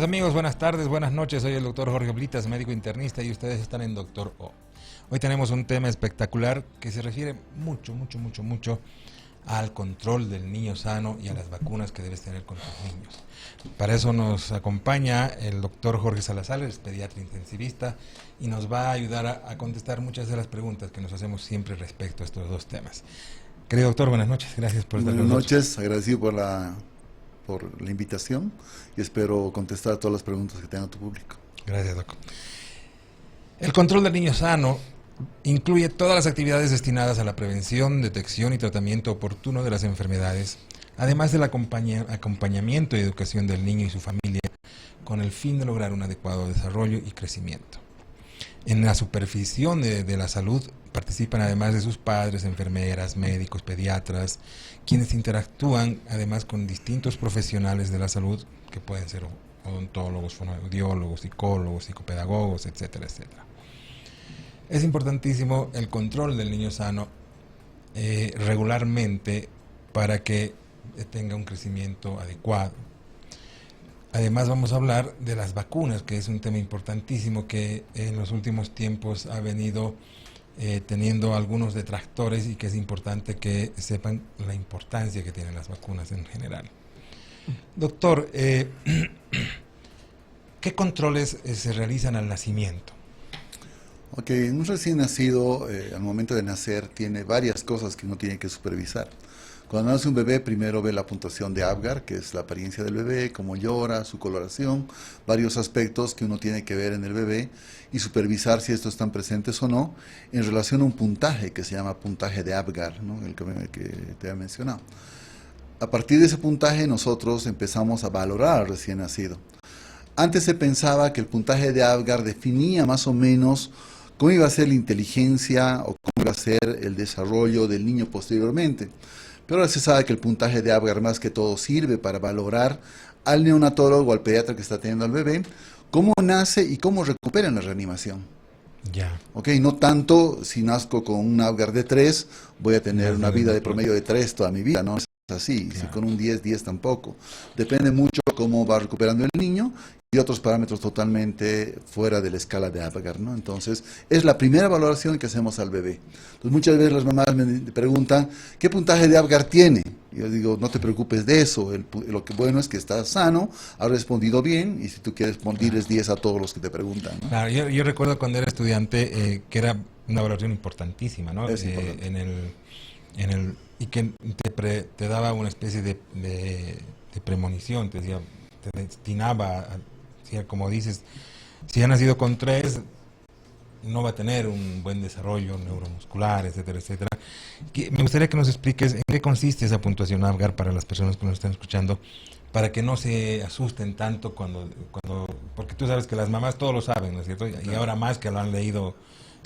noches amigos, buenas tardes, buenas noches. Soy el doctor Jorge Oblitas, médico internista, y ustedes están en Doctor O. Hoy tenemos un tema espectacular que se refiere mucho al control del niño sano y a las vacunas que debes tener con tus niños. Para eso nos acompaña el doctor Jorge Salazar, es pediatra intensivista, y nos va a ayudar a contestar muchas de las preguntas que nos hacemos siempre respecto a estos dos temas. Querido doctor, buenas noches, gracias por estar con nosotros. Buenas noches, agradecido por la invitación y espero contestar todas las preguntas que tenga tu público. Gracias, doctor. El control del niño sano incluye todas las actividades destinadas a la prevención, detección y tratamiento oportuno de las enfermedades, además del acompañamiento y educación del niño y su familia, con el fin de lograr un adecuado desarrollo y crecimiento. En la supervisión de la salud participan, además de sus padres, enfermeras, médicos, pediatras, quienes interactúan además con distintos profesionales de la salud, que pueden ser odontólogos, fonoaudiólogos, psicólogos, psicopedagogos, etcétera, etcétera. Es importantísimo el control del niño sano regularmente para que tenga un crecimiento adecuado. Además vamos a hablar de las vacunas, que es un tema importantísimo que en los últimos tiempos ha venido teniendo algunos detractores, y que es importante que sepan la importancia que tienen las vacunas en general. Doctor, ¿qué controles se realizan al nacimiento? Ok, un recién nacido al momento de nacer tiene varias cosas que uno tiene que supervisar. Cuando nace un bebé, primero ve la puntuación de Apgar, que es la apariencia del bebé, cómo llora, su coloración, varios aspectos que uno tiene que ver en el bebé y supervisar si estos están presentes o no, en relación a un puntaje que se llama puntaje de Apgar, ¿no? el que te había mencionado. A partir de ese puntaje nosotros empezamos a valorar al recién nacido. Antes se pensaba que el puntaje de Apgar definía más o menos cómo iba a ser la inteligencia o cómo iba a ser el desarrollo del niño posteriormente. Pero ahora se sabe que el puntaje de Apgar más que todo sirve para valorar al neonatólogo o al pediatra que está teniendo al bebé, cómo nace y cómo recupera en la reanimación. Ya. Ok, no tanto si nazco con un Apgar de 3, voy a tener una vida de promedio de 3 toda mi vida, no es así. Claro. Si con un 10 tampoco. Depende mucho cómo va recuperando el niño y otros parámetros totalmente fuera de la escala de Apgar, ¿no? Entonces, es la primera valoración que hacemos al bebé. Entonces, muchas veces las mamás me preguntan, ¿qué puntaje de Apgar tiene? Y yo digo, no te preocupes de eso, lo que bueno es que está sano, ha respondido bien, y si tú quieres ponerles 10 a todos los que te preguntan, ¿no? Claro, yo recuerdo cuando era estudiante que era una valoración importantísima, ¿no? Es importante. Y que te daba una especie de premonición, te decía, te destinaba como dices, si ha nacido con 3, no va a tener un buen desarrollo neuromuscular, etcétera, etcétera. Me gustaría que nos expliques en qué consiste esa puntuación Apgar para las personas que nos están escuchando, para que no se asusten tanto porque tú sabes que las mamás todo lo saben, ¿no es cierto? Y ahora más que lo han leído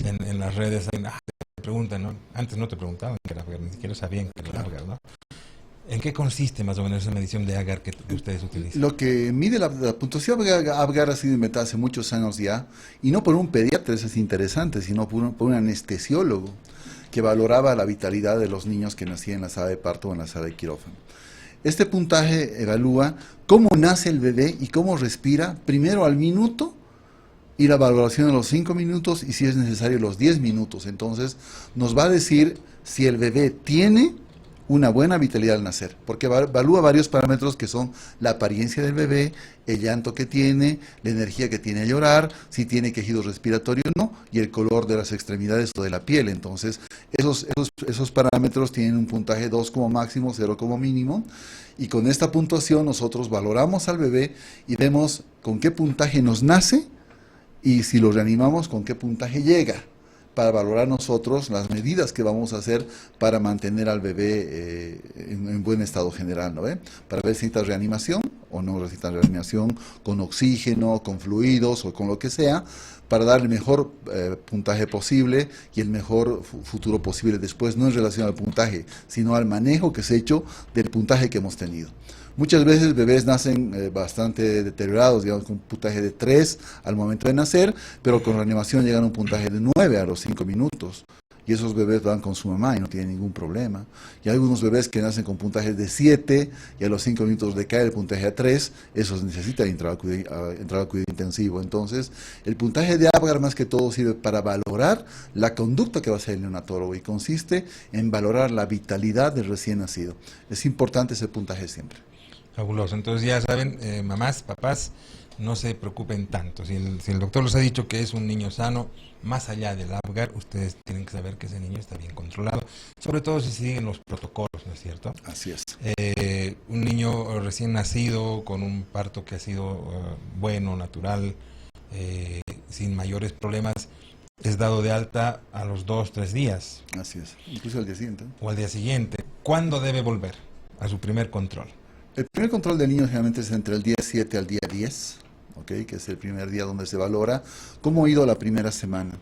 en las redes, te preguntan, ¿no? Antes no te preguntaban qué era Apgar, ni siquiera sabían qué era Apgar, ¿no? ¿En qué consiste más o menos esa medición de Apgar que ustedes utilizan? Lo que mide la puntuación Apgar ha sido inventada hace muchos años ya, y no por un pediatra, eso es interesante, sino por un anestesiólogo que valoraba la vitalidad de los niños que nacían en la sala de parto o en la sala de quirófano. Este puntaje evalúa cómo nace el bebé y cómo respira, primero al minuto, y la valoración a los 5 minutos, y si es necesario los 10 minutos. Entonces nos va a decir si el bebé tiene una buena vitalidad al nacer, porque evalúa varios parámetros que son la apariencia del bebé, el llanto que tiene, la energía que tiene a llorar, si tiene quejido respiratorio o no, y el color de las extremidades o de la piel. Entonces, esos parámetros tienen un puntaje 2 como máximo, 0 como mínimo, y con esta puntuación nosotros valoramos al bebé y vemos con qué puntaje nos nace, y si lo reanimamos, con qué puntaje llega, para valorar nosotros las medidas que vamos a hacer para mantener al bebé en buen estado general, ¿no ve? Para ver si necesita reanimación o no necesita reanimación, con oxígeno, con fluidos o con lo que sea, para dar el mejor puntaje posible y el mejor futuro posible después, no en relación al puntaje, sino al manejo que se ha hecho del puntaje que hemos tenido. Muchas veces bebés nacen bastante deteriorados, digamos con un puntaje de 3 al momento de nacer, pero con reanimación llegan a un puntaje de 9 a los 5 minutos. y esos bebés van con su mamá y no tienen ningún problema. Y hay algunos bebés que nacen con puntajes de 7 y a los 5 minutos decae el puntaje a 3, esos necesitan entrar al cuidado intensivo. Entonces, el puntaje de Apgar más que todo sirve para valorar la conducta que va a hacer el neonatólogo y consiste en valorar la vitalidad del recién nacido. Es importante ese puntaje siempre. Fabuloso. Entonces ya saben, mamás, papás, no se preocupen tanto. Si el doctor les ha dicho que es un niño sano, más allá del Apgar, ustedes tienen que saber que ese niño está bien controlado, sobre todo si siguen los protocolos, ¿no es cierto? Así es. Un niño recién nacido con un parto que ha sido bueno, natural, sin mayores problemas, es dado de alta a los 2-3 días. Así es, incluso al día siguiente. O al día siguiente. ¿Cuándo debe volver a su primer control? El primer control del niño generalmente es entre el día 7 al día 10, ¿okay? Que es el primer día donde se valora cómo ha ido la primera semana.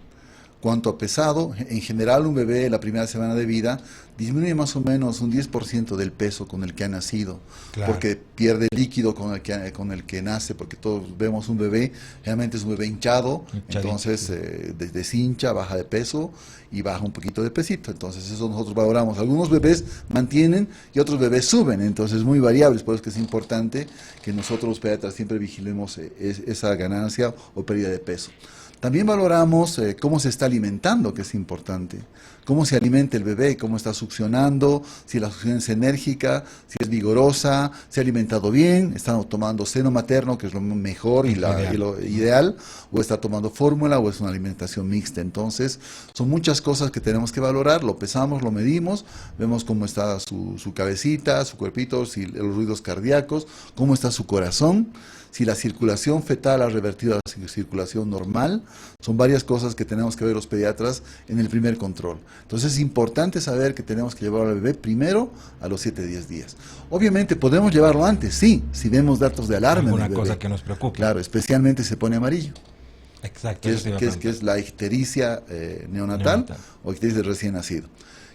Cuánto ha pesado. En general, un bebé la primera semana de vida disminuye más o menos un 10% del peso con el que ha nacido, claro, porque pierde líquido con el que nace, porque todos vemos un bebé, realmente es un bebé hinchado, entonces deshincha, baja de peso y baja un poquito de pesito. Entonces eso nosotros valoramos. Algunos bebés mantienen y otros bebés suben, entonces es muy variable. Por eso es que es importante que nosotros los pediatras siempre vigilemos esa ganancia o pérdida de peso. También valoramos cómo se está alimentando, que es importante. Cómo se alimenta el bebé, cómo está succionando, si la succión es enérgica, si es vigorosa, se ha alimentado bien, está tomando seno materno, que es lo mejor y lo ideal, o está tomando fórmula, o es una alimentación mixta. Entonces, son muchas cosas que tenemos que valorar, lo pesamos, lo medimos, vemos cómo está su cabecita, su cuerpito, si los ruidos cardíacos, cómo está su corazón, si la circulación fetal ha revertido a la circulación normal. Son varias cosas que tenemos que ver los pediatras en el primer control. Entonces es importante saber que tenemos que llevarlo al bebé primero a los 7-10 días. Obviamente podemos llevarlo antes, sí, si vemos datos de alarma. Alguna cosa que nos preocupe. Claro, especialmente se pone amarillo. Exacto. Que es la ictericia neonatal o ictericia de recién nacido.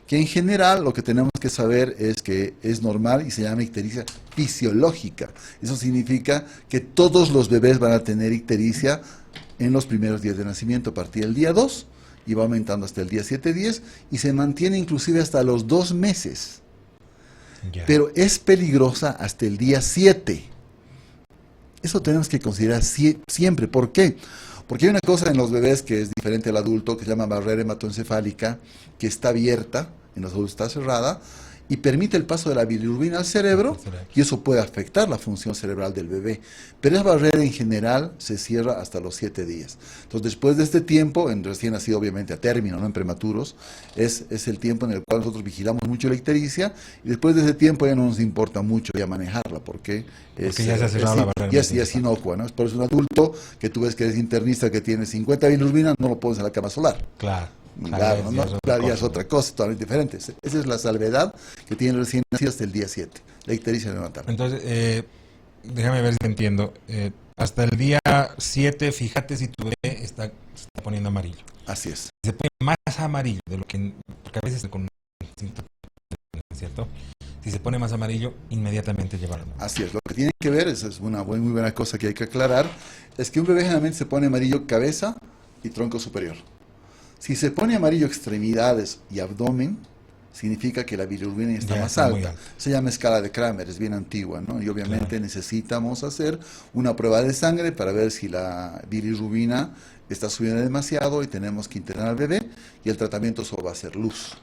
Que en general lo que tenemos que saber es que es normal y se llama ictericia fisiológica. Eso significa que todos los bebés van a tener ictericia en los primeros días de nacimiento, a partir del día 2, y va aumentando hasta el día 7-10, y se mantiene inclusive hasta los 2 meses. Ya. Pero es peligrosa hasta el día 7. Eso tenemos que considerar siempre. ¿Por qué? Porque hay una cosa en los bebés que es diferente al adulto, que se llama barrera hematoencefálica, que está abierta, en los adultos está cerrada, y permite el paso de la bilirrubina al cerebro, y eso puede afectar la función cerebral del bebé. Pero esa barrera en general se cierra hasta los 7 días. Entonces, después de este tiempo, en recién nacido obviamente a término, no en prematuros, es el tiempo en el cual nosotros vigilamos mucho la ictericia, y después de ese tiempo ya no nos importa mucho ya manejarla, porque ya se ha cerrado la barrera. Ya es inocua, ¿no? Es por eso un adulto que tú ves que es internista, que tiene 50 bilirrubinas, no lo pones en la cama solar. Claro. Claro, ya es otra cosa totalmente diferente. Esa es la salvedad que tiene el recién nacido hasta el día 7, la ictericia neonatal. Entonces, déjame ver si entiendo. Hasta el día 7, fíjate si tu bebé se está poniendo amarillo. Así es. Se pone más amarillo de lo que, porque a veces con ¿cierto? Si se pone más amarillo, inmediatamente llevarlo. Así es. Lo que tiene que ver, esa es una muy buena cosa que hay que aclarar, es que un bebé generalmente se pone amarillo cabeza y tronco superior. Si se pone amarillo extremidades y abdomen, significa que la bilirrubina está más alta. Se llama escala de Kramer, es bien antigua, ¿no? Y obviamente necesitamos hacer una prueba de sangre para ver si la bilirrubina está subiendo demasiado y tenemos que internar al bebé, y el tratamiento solo va a ser luz.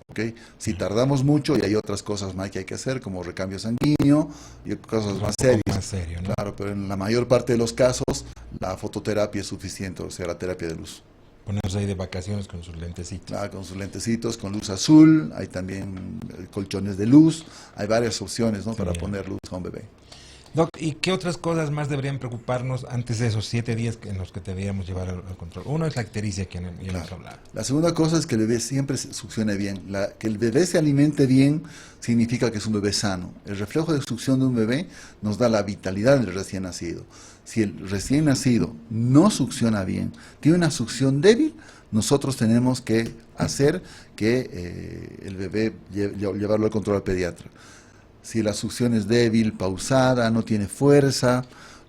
¿Okay? Si tardamos mucho y hay otras cosas más que hay que hacer, como recambio sanguíneo y cosas más serias. Más serio, ¿no? Claro, pero en la mayor parte de los casos la fototerapia es suficiente, o sea, la terapia de luz. Ponerse ahí de vacaciones con sus lentecitos. Ah, con sus lentecitos, con luz azul, hay también colchones de luz, hay varias opciones, ¿no? Para poner luz a un bebé. Doc, ¿y qué otras cosas más deberían preocuparnos antes de esos 7 días en los que deberíamos llevar al control? Uno es la ictericia, que ya hemos hablado. La segunda cosa es que el bebé siempre succione bien. Que el bebé se alimente bien significa que es un bebé sano. El reflejo de succión de un bebé nos da la vitalidad del recién nacido. Si el recién nacido no succiona bien, tiene una succión débil, nosotros tenemos que hacer que el bebé llevarlo al control al pediatra. Si la succión es débil, pausada, no tiene fuerza,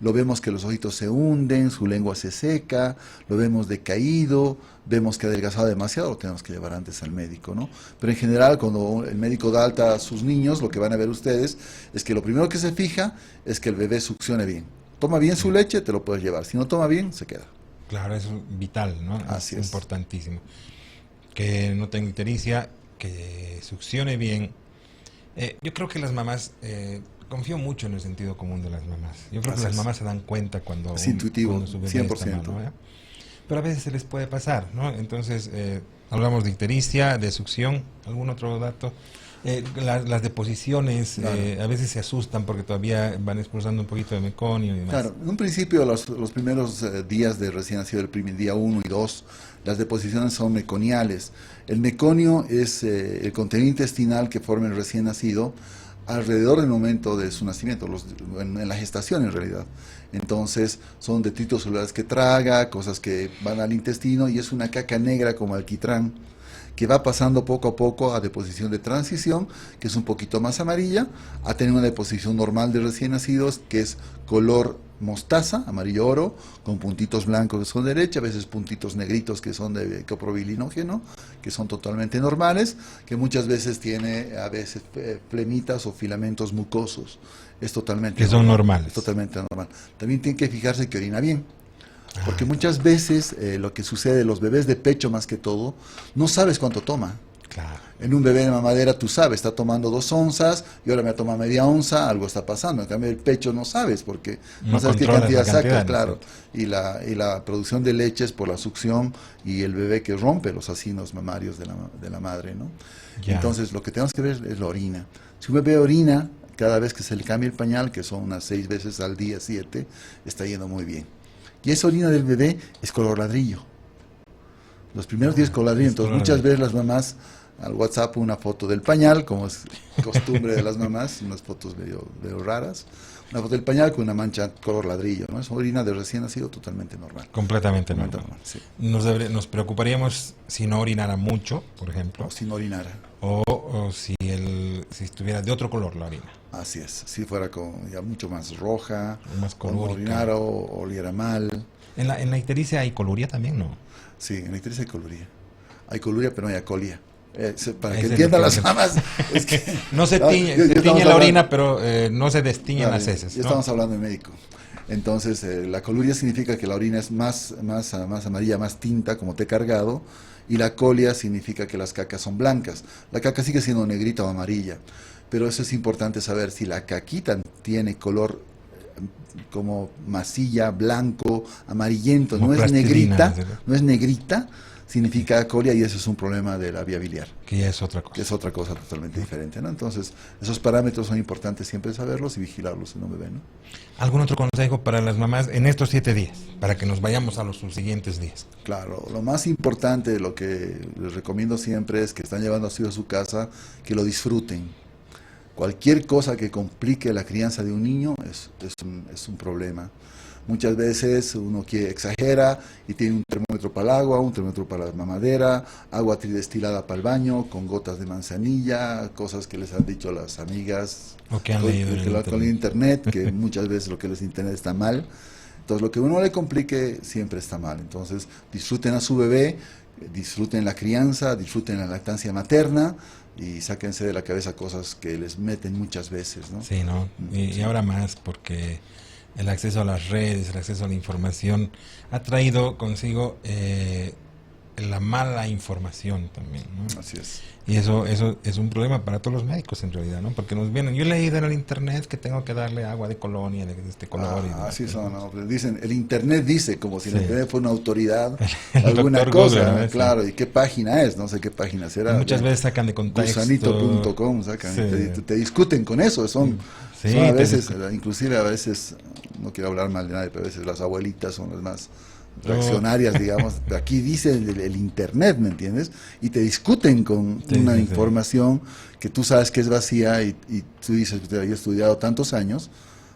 lo vemos que los ojitos se hunden, su lengua se seca, lo vemos decaído, vemos que ha adelgazado demasiado, lo tenemos que llevar antes al médico, ¿no? Pero en general, cuando el médico da alta a sus niños, lo que van a ver ustedes es que lo primero que se fija es que el bebé succione bien. Toma bien su leche, te lo puedes llevar. Si no toma bien, se queda. Claro, eso es vital, ¿no? Así es. Importantísimo. Que no tenga ictericia, que succione bien. Yo creo que las mamás, confío mucho en el sentido común de las mamás. Yo creo que las mamás se dan cuenta cuando, es intuitivo, cuando su bebé 100%. está mal, ¿no? Pero a veces se les puede pasar, ¿no? Entonces, hablamos de ictericia, de succión, ¿algún otro dato? Las deposiciones, claro. A veces se asustan porque todavía van expulsando un poquito de meconio y demás. Claro, en un principio los primeros días de recién nacido, el primer día 1 y 2, las deposiciones son meconiales. El meconio es el contenido intestinal que forma el recién nacido alrededor del momento de su nacimiento, en la gestación en realidad. Entonces son detritos celulares que traga, cosas que van al intestino y es una caca negra como alquitrán, que va pasando poco a poco a deposición de transición, que es un poquito más amarilla, a tener una deposición normal de recién nacidos, que es color mostaza, amarillo oro, con puntitos blancos que son de leche, a veces puntitos negritos que son de coprobilinógeno, que son totalmente normales, que muchas veces tiene a veces flemitas o filamentos mucosos. Es totalmente que son normales. Es totalmente normal. También tienen que fijarse que orina bien. Porque muchas veces lo que sucede, los bebés de pecho más que todo, no sabes cuánto toma. Claro. En un bebé de mamadera tú sabes, está tomando 2 onzas y ahora me toma media onza, algo está pasando. En cambio el pecho no sabes porque no sabes qué cantidad saca, claro. Y la producción de leche es por la succión y el bebé que rompe los asinos mamarios de la madre, ¿no? Ya. Entonces lo que tenemos que ver es la orina. Si un bebé orina cada vez que se le cambia el pañal, que son unas 6 veces al día, 7, está yendo muy bien. Y esa orina del bebé es color ladrillo. Los primeros días color ladrillo. Entonces muchas veces las mamás al WhatsApp una foto del pañal, como es costumbre de las mamás, unas fotos medio raras. Una foto del pañal con una mancha color ladrillo, ¿no? Es orina de recién nacido totalmente normal. Completamente normal. Sí. Nos preocuparíamos si no orinara mucho, por ejemplo. O si no orinara. O si estuviera de otro color la orina. Así es, si fuera ya mucho más roja, más o no orinara o oliera mal. ¿En la ictericia hay coluria también, no? Sí, en la ictericia hay coluria. Hay coluria, pero no hay acolia. Para que entiendan las mamás, es que no se tiñe, se tiñe la orina, pero no se destiñen las heces. Ya estamos hablando de médico. Entonces, la coluria significa que la orina es más amarilla, más tinta, como té cargado, y la colia significa que las cacas son blancas. La caca sigue siendo negrita o amarilla, pero eso es importante saber. Si la caquita tiene color como masilla, blanco, amarillento, no es negrita, significa colia, y eso es un problema de la vía biliar. Que ya es otra cosa. Que es otra cosa totalmente diferente, ¿no? Entonces, esos parámetros son importantes siempre saberlos y vigilarlos en un bebé, ¿no? ¿Algún otro consejo para las mamás en estos 7 días? Para que nos vayamos a los subsiguientes días. Claro, lo más importante, lo que les recomiendo siempre es que están llevando a su hijo a su casa, que lo disfruten. Cualquier cosa que complique la crianza de un niño es un problema. Muchas veces uno exagera y tiene un termómetro para el agua, un termómetro para la mamadera, agua tridestilada para el baño, con gotas de manzanilla, cosas que les han dicho las amigas, o que han leído en internet, que muchas veces lo que les internet está mal. Entonces lo que uno le complique siempre está mal. Entonces disfruten a su bebé, disfruten la crianza, disfruten la lactancia materna, y sáquense de la cabeza cosas que les meten muchas veces, ¿no? Sí, ¿no? Y ahora más, porque el acceso a las redes, el acceso a la información ha traído consigo la mala información también, ¿no? Así es. Y eso es un problema para todos los médicos en realidad, ¿no? Porque nos vienen, yo he leído en el internet que tengo que darle agua de colonia, de este color. Así son, ¿no? Dicen, el internet dice, como si el internet fuera una autoridad, el alguna cosa, Google, ¿no? Claro, ¿y qué página es? No sé qué página será. Y muchas veces sacan de contexto. Gusanito.com, sacan, te discuten con eso, son a veces, inclusive a veces, no quiero hablar mal de nadie, pero a veces las abuelitas son las más reaccionarias, digamos. Aquí dice el internet, ¿me entiendes? Y te discuten con una información que tú sabes que es vacía y tú dices que te había estudiado tantos años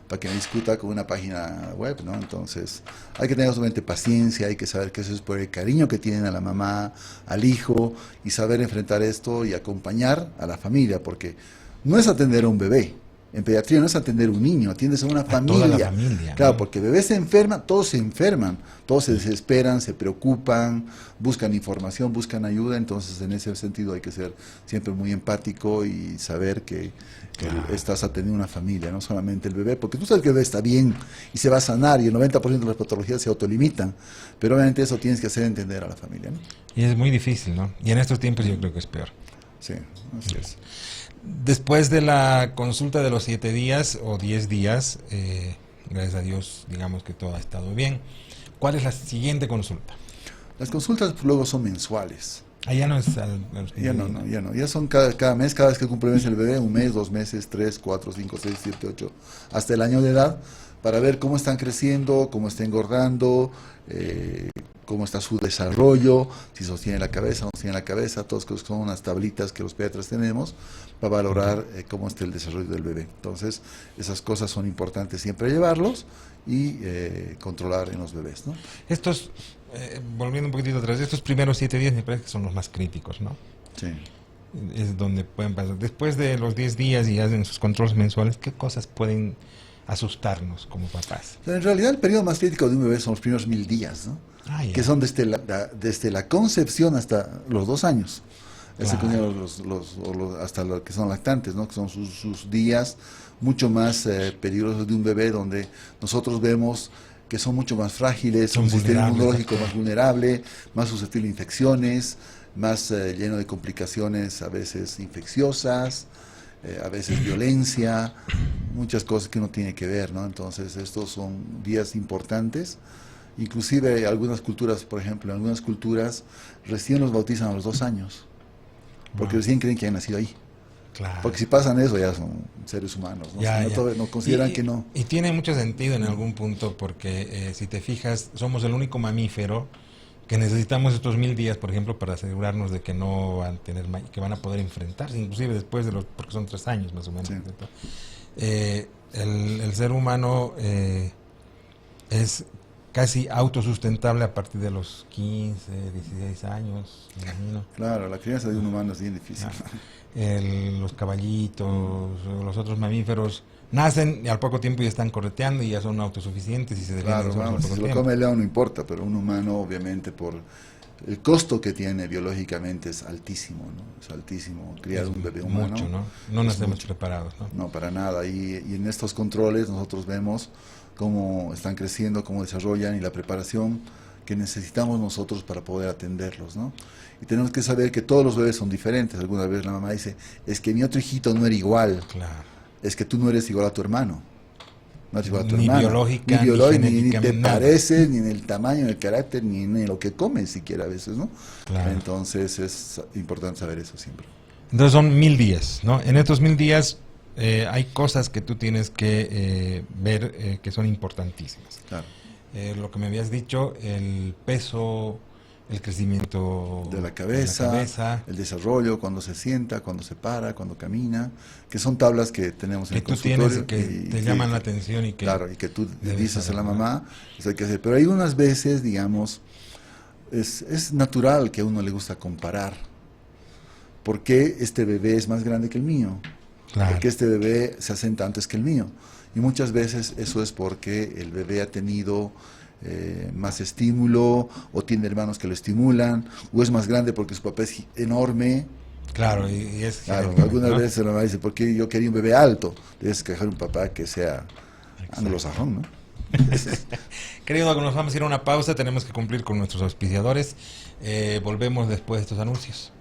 para que me discuta con una página web, ¿no? Entonces hay que tener solamente paciencia, hay que saber que eso es por el cariño que tienen a la mamá, al hijo, y saber enfrentar esto y acompañar a la familia, porque no es atender a un bebé, En pediatría no es atender un niño, atiendes a una familia. Toda la familia. Claro, ¿no? porque el bebé se enferma, todos se enferman, todos se desesperan, se preocupan, buscan información, buscan ayuda, entonces en ese sentido hay que ser siempre muy empático y saber que estás atendiendo una familia, no solamente el bebé, porque tú sabes que el bebé está bien y se va a sanar y el 90% de las patologías se autolimitan, pero obviamente eso tienes que hacer entender a la familia, ¿no? Y es muy difícil, ¿no? Y en estos tiempos yo creo que es peor. Sí, así es. Después de la consulta de los 7 días o 10 días, gracias a Dios, digamos que todo ha estado bien. ¿Cuál es la siguiente consulta? Las consultas luego son mensuales. Ya no es Ya no. Ya son cada mes, cada vez que cumple el bebé, 1 mes, 2 meses, 3, 4, 5, 6, 7, 8, hasta el año de edad, para ver cómo están creciendo, cómo está engordando, cómo está su desarrollo, si sostiene la cabeza, no sostiene la cabeza, todas cosas son unas tablitas que los pediatras tenemos para valorar cómo está el desarrollo del bebé. Entonces, esas cosas son importantes siempre llevarlos y controlar en los bebés, ¿no? Estos, volviendo un poquitito atrás, estos primeros 7 días me parece que son los más críticos, ¿no? Sí. Es donde pueden pasar. Después de los 10 días y hacen sus controles mensuales, ¿qué cosas pueden asustarnos como papás? En realidad, el periodo más crítico de un bebé son los primeros 1000 días, ¿no? Que son desde la concepción hasta los 2 años. Claro. Hasta lo que son lactantes, ¿no? Que son sus días mucho más peligrosos de un bebé, donde nosotros vemos que son mucho más frágiles, un sistema inmunológico más vulnerable, más susceptible a infecciones, más lleno de complicaciones a veces infecciosas, a veces violencia, muchas cosas que uno tiene que ver, ¿no? Entonces estos son días importantes. Inclusive algunas culturas, por ejemplo, en algunas culturas recién los bautizan a los 2 años, porque recién creen que han nacido ahí. Claro. Porque si pasan eso ya son seres humanos, ¿no? No consideran que no. Y tiene mucho sentido en algún punto, porque si te fijas, somos el único mamífero que necesitamos estos 1000 días, por ejemplo, para asegurarnos de que no van a tener, que van a poder enfrentarse, inclusive después de porque son 3 años más o menos. Sí. El ser humano es casi autosustentable a partir de los 15, 16 años, me imagino. Claro, la crianza de un humano es bien difícil. Los caballitos, los otros mamíferos nacen y al poco tiempo ya están correteando y ya son autosuficientes y se defienden. Claro, si se lo come el león no importa, pero un humano obviamente por el costo que tiene biológicamente es altísimo, ¿no? Es altísimo criar un bebé humano. Mucho, ¿no? No nacemos preparados, ¿no? No, para nada. Y en estos controles nosotros vemos cómo están creciendo, cómo desarrollan y la preparación que necesitamos nosotros para poder atenderlos, ¿no? Y tenemos que saber que todos los bebés son diferentes. Alguna vez la mamá dice, es que mi otro hijito no era igual. Claro. Es que tú no eres igual a tu hermano. No eres igual a tu ni hermano. Biológica, Ni te pareces, ni en el tamaño, en el carácter, ni en lo que comes siquiera a veces, ¿no? Claro. Entonces es importante saber eso siempre. Entonces son 1000 días, ¿no? En estos 1000 días hay cosas que tú tienes que ver que son importantísimas. Claro. Lo que me habías dicho, el peso, el crecimiento de la cabeza, el desarrollo, cuando se sienta, cuando se para, cuando camina, que son tablas que tenemos en el consultorio. Que tú tienes y que te llaman la atención y que... Claro, y que tú dices a la mamá, eso hay que hacer. Pero hay unas veces, digamos, es natural que a uno le gusta comparar. ¿Por qué este bebé es más grande que el mío? Claro. ¿Por qué este bebé se asenta antes que el mío? Y muchas veces eso es porque el bebé ha tenido más estímulo, o tiene hermanos que lo estimulan, o es más grande porque su papá es enorme. Claro, y es... Claro, algunas veces la mamá dice, porque yo quería un bebé alto, debes quejar un papá que sea anglosajón, ¿no? Querido, nos vamos a ir a una pausa, tenemos que cumplir con nuestros auspiciadores. Volvemos después de estos anuncios.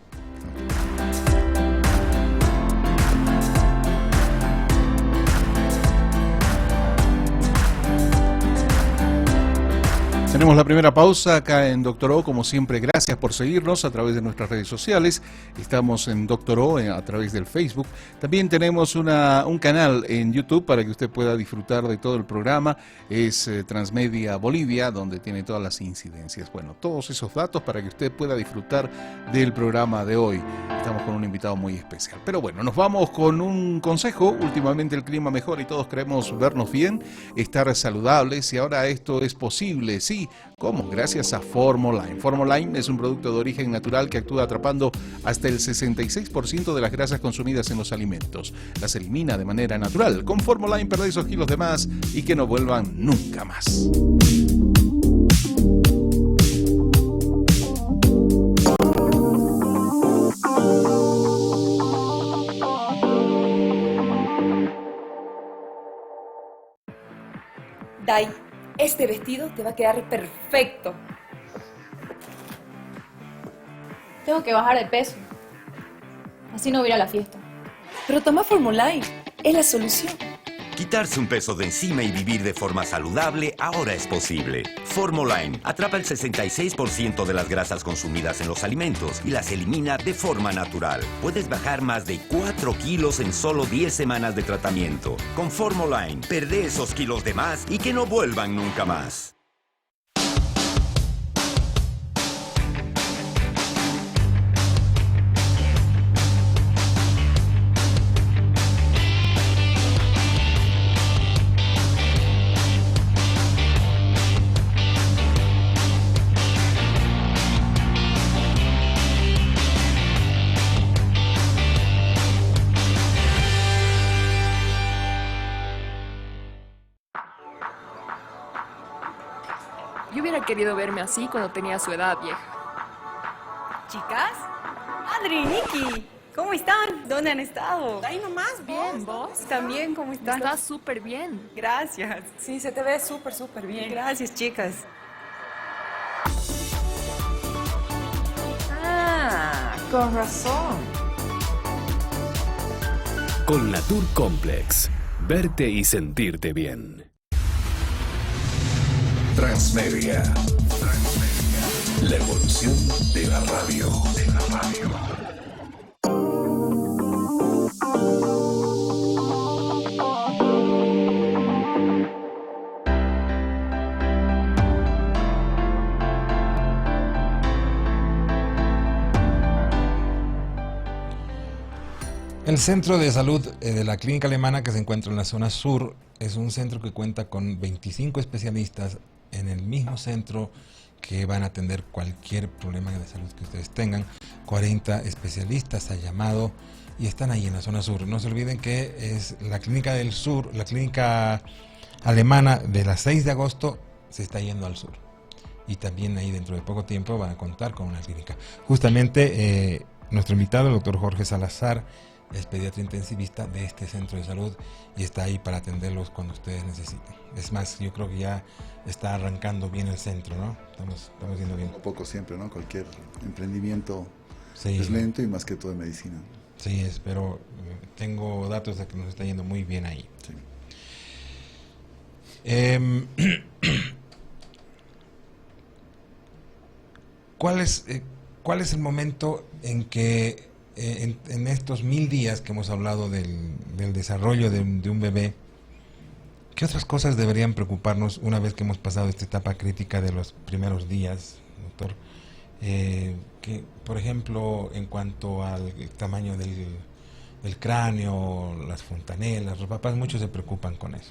Tenemos la primera pausa acá en Doctor O. Como siempre, gracias por seguirnos a través de nuestras redes sociales. Estamos en Doctor O a través del Facebook. También tenemos un canal en YouTube para que usted pueda disfrutar de todo el programa. Es Transmedia Bolivia, donde tiene todas las incidencias. Bueno, todos esos datos para que usted pueda disfrutar del programa de hoy. Estamos con un invitado muy especial. Pero bueno, nos vamos con un consejo. Últimamente el clima mejora y todos queremos vernos bien, estar saludables. Y ahora esto es posible, sí. Sí, ¿cómo? Gracias a Formoline. Formoline es un producto de origen natural que actúa atrapando hasta el 66% de las grasas consumidas en los alimentos. Las elimina de manera natural. Con Formoline perdéis esos kilos de más y que no vuelvan nunca más. Dai, este vestido te va a quedar perfecto. Tengo que bajar de peso. Así no voy a ir a la fiesta. Pero toma Formoline, es la solución. Quitarse un peso de encima y vivir de forma saludable ahora es posible. Formoline atrapa el 66% de las grasas consumidas en los alimentos y las elimina de forma natural. Puedes bajar más de 4 kilos en solo 10 semanas de tratamiento. Con Formoline, perdé esos kilos de más y que no vuelvan nunca más. Yo hubiera querido verme así cuando tenía su edad, vieja. Chicas, Adri, Nikki, ¿cómo están? ¿Dónde han estado? Ahí nomás, bien, ¿vos? También, ¿cómo están? Estás súper bien. Gracias. Sí, se te ve súper bien. Gracias, chicas. Ah, con razón. Con Natur Complex, verte y sentirte bien. Transmedia. La evolución de la radio. El centro de salud de la clínica alemana, que se encuentra en la zona sur, es un centro que cuenta con 25 especialistas en el mismo centro que van a atender cualquier problema de salud que ustedes tengan. 40 especialistas ha llamado y están ahí en la zona sur. No se olviden que es la clínica del sur, la clínica alemana de la 6 de agosto se está yendo al sur. Y también ahí dentro de poco tiempo van a contar con una clínica. Justamente nuestro invitado, el doctor Jorge Salazar, es pediatra intensivista de este centro de salud y está ahí para atenderlos cuando ustedes necesiten. Es más, yo creo que ya está arrancando bien el centro, ¿no? Estamos yendo bien. Poco a poco siempre, ¿no? Cualquier emprendimiento Sí. es lento y más que todo de medicina. Sí, pero tengo datos de que nos está yendo muy bien ahí. Sí. ¿Cuál es el momento en que en estos 1000 días que hemos hablado del desarrollo de un bebé, qué otras cosas deberían preocuparnos una vez que hemos pasado esta etapa crítica de los primeros días, doctor? Que, por ejemplo, en cuanto al tamaño del cráneo, las fontanelas, los papás muchos se preocupan con eso.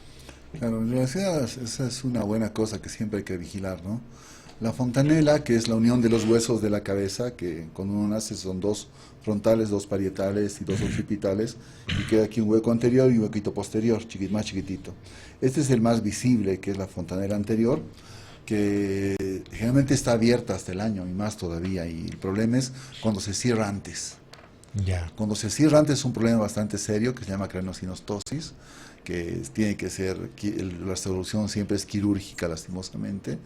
Claro, en realidad esa es una buena cosa que siempre hay que vigilar, ¿no? La fontanela, que es la unión de los huesos de la cabeza, que cuando uno nace son 2 frontales, 2 parietales y 2 occipitales, y queda aquí un hueco anterior y un huequito posterior, más chiquitito. Este es el más visible, que es la fontanela anterior, que generalmente está abierta hasta el año y más todavía, y el problema es cuando se cierra antes. Ya. Cuando se cierra antes es un problema bastante serio que se llama craneosinostosis, que tiene que ser, la solución siempre es quirúrgica lastimosamente,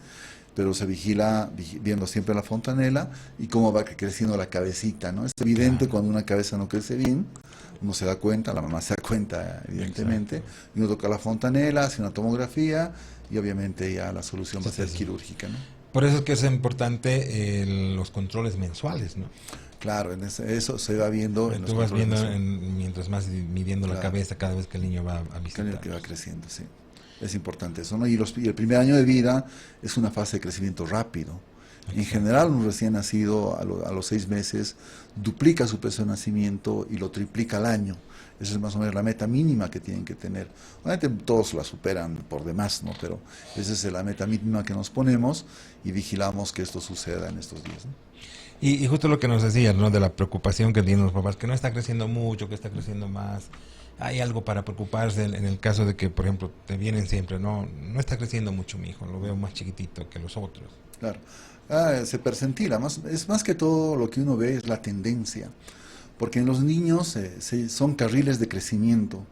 pero se vigila viendo siempre la fontanela y cómo va creciendo la cabecita, ¿no? Es evidente cuando una cabeza no crece bien, uno se da cuenta, la mamá se da cuenta evidentemente, Exacto. y uno toca la fontanela, hace una tomografía y obviamente ya la solución va a ser quirúrgica, ¿no? Por eso es que es importante los controles mensuales, ¿no? Claro, eso se va viendo en los Tú vas viendo controles. mientras más midiendo la cabeza cada vez que el niño va a visitar. Que va creciendo, sí. Es importante eso, ¿no? Y el primer año de vida es una fase de crecimiento rápido. En general, un recién nacido a los 6 meses duplica su peso de nacimiento y lo triplica al año. Esa es más o menos la meta mínima que tienen que tener. Obviamente todos la superan por demás, ¿no? Pero esa es la meta mínima que nos ponemos y vigilamos que esto suceda en estos días, ¿no? Y justo lo que nos decías, ¿no? De la preocupación que tienen los papás, que no está creciendo mucho, que está creciendo más. Hay algo para preocuparse en el caso de que, por ejemplo, te vienen siempre, no está creciendo mucho mi hijo, lo veo más chiquitito que los otros. Claro. Se percentila, es más que todo lo que uno ve es la tendencia, porque en los niños son carriles de crecimiento,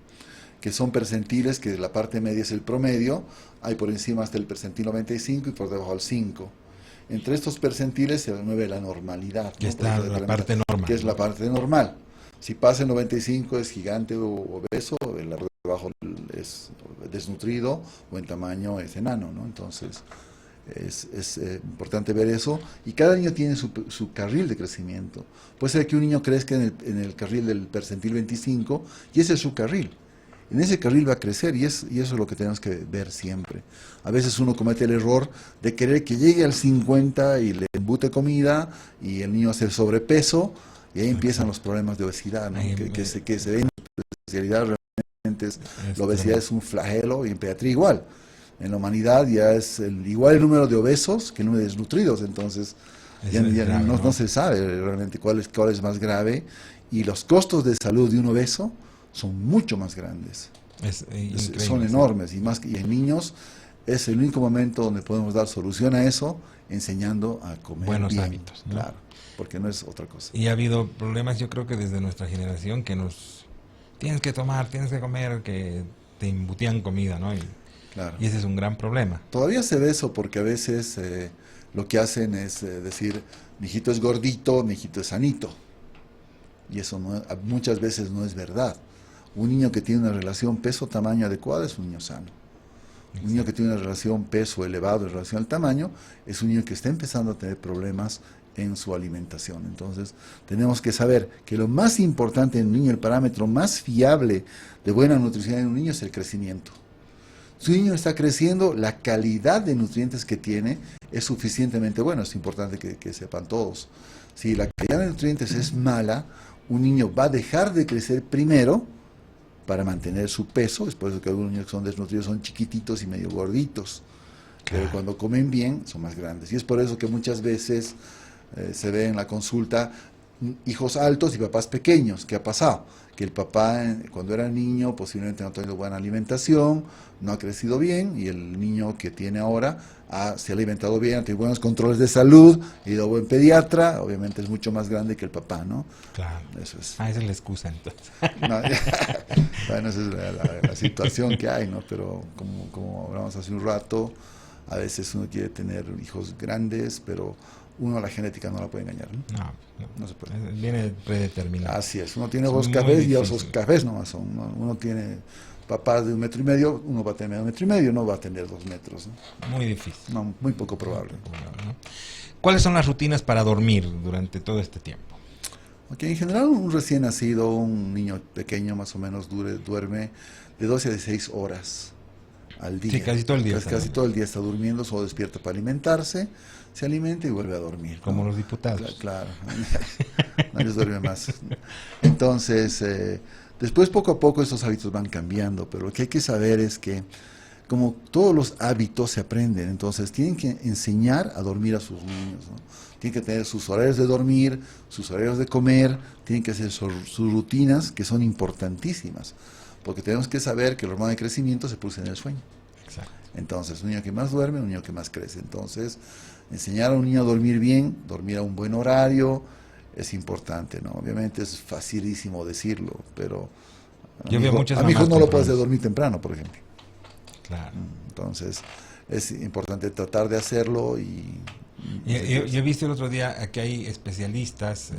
que son percentiles, que la parte media es el promedio, hay por encima hasta el percentil 95 y por debajo al 5. Entre estos percentiles se mueve la normalidad, Que ¿no? está la parte normal. Que es la parte normal. Si pasa el 95 es gigante o obeso, el de abajo es desnutrido o en tamaño es enano, ¿no? Entonces es importante ver eso, y cada niño tiene su carril de crecimiento. Puede ser que un niño crezca en el carril del percentil 25 y ese es su carril. En ese carril va a crecer y eso es lo que tenemos que ver siempre. A veces uno comete el error de querer que llegue al 50 y le embute comida y el niño hace sobrepeso y ahí empiezan los problemas de obesidad, ¿no? Que se ven en la especialidad realmente. La obesidad es un flagelo y en pediatría igual. En la humanidad ya es igual el número de obesos que el número de desnutridos, entonces ya grave, no se sabe realmente cuál es más grave, y los costos de salud de un obeso son mucho más grandes, son enormes, y en niños es el único momento donde podemos dar solución a eso, enseñando a comer buenos bien, hábitos, ¿no? Claro, porque no es otra cosa. Y ha habido problemas, yo creo que desde nuestra generación, que tienes que tomar, tienes que comer, que te embutían comida, ¿no? Claro. Y ese es un gran problema. Todavía se ve eso porque a veces lo que hacen es decir, mi hijito es gordito, mi hijito es sanito. Y eso muchas veces no es verdad. Un niño que tiene una relación peso-tamaño adecuada es un niño sano. Exacto. Un niño que tiene una relación peso elevado en relación al tamaño es un niño que está empezando a tener problemas en su alimentación. Entonces, tenemos que saber que lo más importante en un niño, el parámetro más fiable de buena nutrición en un niño es el crecimiento. Si un niño está creciendo, la calidad de nutrientes que tiene es suficientemente buena. Es importante que sepan todos. Si la calidad de nutrientes es mala, un niño va a dejar de crecer primero para mantener su peso. Es por eso que algunos niños que son desnutridos son chiquititos y medio gorditos. Pero cuando comen bien, son más grandes. Y es por eso que muchas veces se ve en la consulta hijos altos y papás pequeños. ¿Qué ha pasado? Que el papá cuando era niño posiblemente no ha tenido buena alimentación, no ha crecido bien, y el niño que tiene ahora se ha alimentado bien, ha tenido buenos controles de salud, ha ido a buen pediatra, obviamente es mucho más grande que el papá, ¿no? Claro. Eso es. Esa es la excusa entonces. No, bueno, esa es la situación que hay, ¿no? Pero como hablamos hace un rato, a veces uno quiere tener hijos grandes, pero la genética no la puede engañar, ¿no? No se puede. Viene predeterminado. Así es, uno tiene ojos cafés y ojos cafés nomás son. Uno tiene papás de 1,5 metros, uno va a tener 1,5 metros, no va a tener 2 metros, ¿no? Muy difícil. No, muy poco probable. ¿No? ¿Cuáles son las rutinas para dormir durante todo este tiempo? Okay, en general, un recién nacido, un niño pequeño más o menos duerme de 12 a 16 horas al día. Sí, casi todo el día. Casi todo el día está durmiendo, solo despierta para alimentarse, se alimenta y vuelve a dormir, ¿no? Como los diputados. Claro, no les duerme más. Entonces, después poco a poco estos hábitos van cambiando, pero lo que hay que saber es que como todos los hábitos se aprenden, entonces tienen que enseñar a dormir a sus niños, ¿no? Tienen que tener sus horarios de dormir, sus horarios de comer, tienen que hacer sus rutinas que son importantísimas, porque tenemos que saber que el hormona de crecimiento se produce en el sueño. Exacto. Entonces, un niño que más duerme, un niño que más crece. Entonces, enseñar a un niño a dormir bien, dormir a un buen horario, es importante, ¿no? Obviamente es facilísimo decirlo, pero a mi hijo no lo puede hacer dormir temprano, por ejemplo. Claro. Entonces, es importante tratar de hacerlo yo he visto el otro día que hay especialistas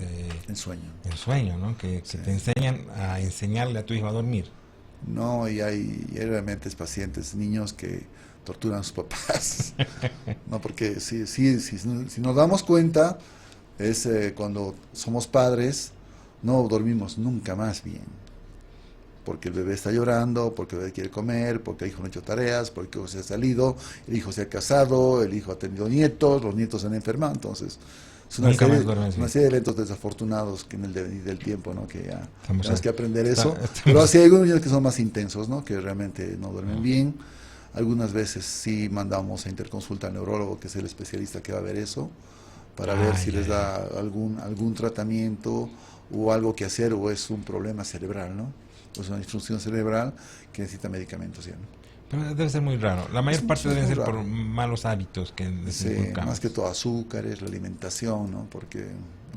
en sueño. En sueño, ¿no? Que te enseñan a enseñarle a tu hijo a dormir. No, y hay realmente pacientes, niños que torturan a sus papás. No, porque si nos damos cuenta, es cuando somos padres, no dormimos nunca más bien. porque el bebé está llorando, porque el bebé quiere comer, porque el hijo no ha hecho tareas, porque el hijo se ha salido, el hijo se ha casado, el hijo ha tenido nietos, los nietos se han enfermado, entonces es una serie de eventos desafortunados que en el devenir del tiempo, ¿no? Que ya tenemos que aprender eso, pero sí hay algunos niños que son más intensos, ¿no? Que realmente no duermen bien. Algunas veces sí mandamos a interconsulta al neurólogo, que es el especialista que va a ver eso, para ver si les da algún tratamiento o algo que hacer, o es un problema cerebral, ¿no? O es una disfunción cerebral que necesita medicamentos ya, ¿no? Pero debe ser muy raro. La mayor parte deben ser por malos hábitos que inculcamos. Más que todo azúcares, la alimentación, ¿no? Porque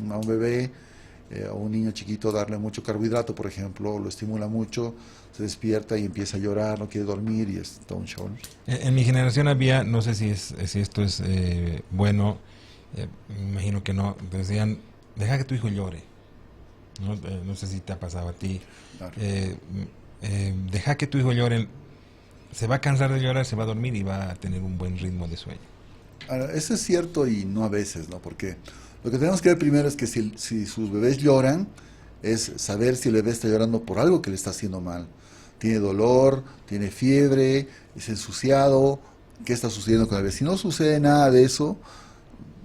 a un bebé o un niño chiquito darle mucho carbohidrato, por ejemplo, lo estimula mucho, se despierta y empieza a llorar, no quiere dormir y es todo un show, ¿no? En mi generación había, no sé si esto es bueno, me imagino que no, decían, deja que tu hijo llore. No sé si te ha pasado a ti. Claro. Deja que tu hijo llore, se va a cansar de llorar, se va a dormir y va a tener un buen ritmo de sueño. Ahora, eso es cierto y no a veces, ¿no? Porque lo que tenemos que ver primero es que si sus bebés lloran, es saber si el bebé está llorando por algo que le está haciendo mal. Tiene dolor, tiene fiebre, es ensuciado, ¿qué está sucediendo con el bebé? Si no sucede nada de eso,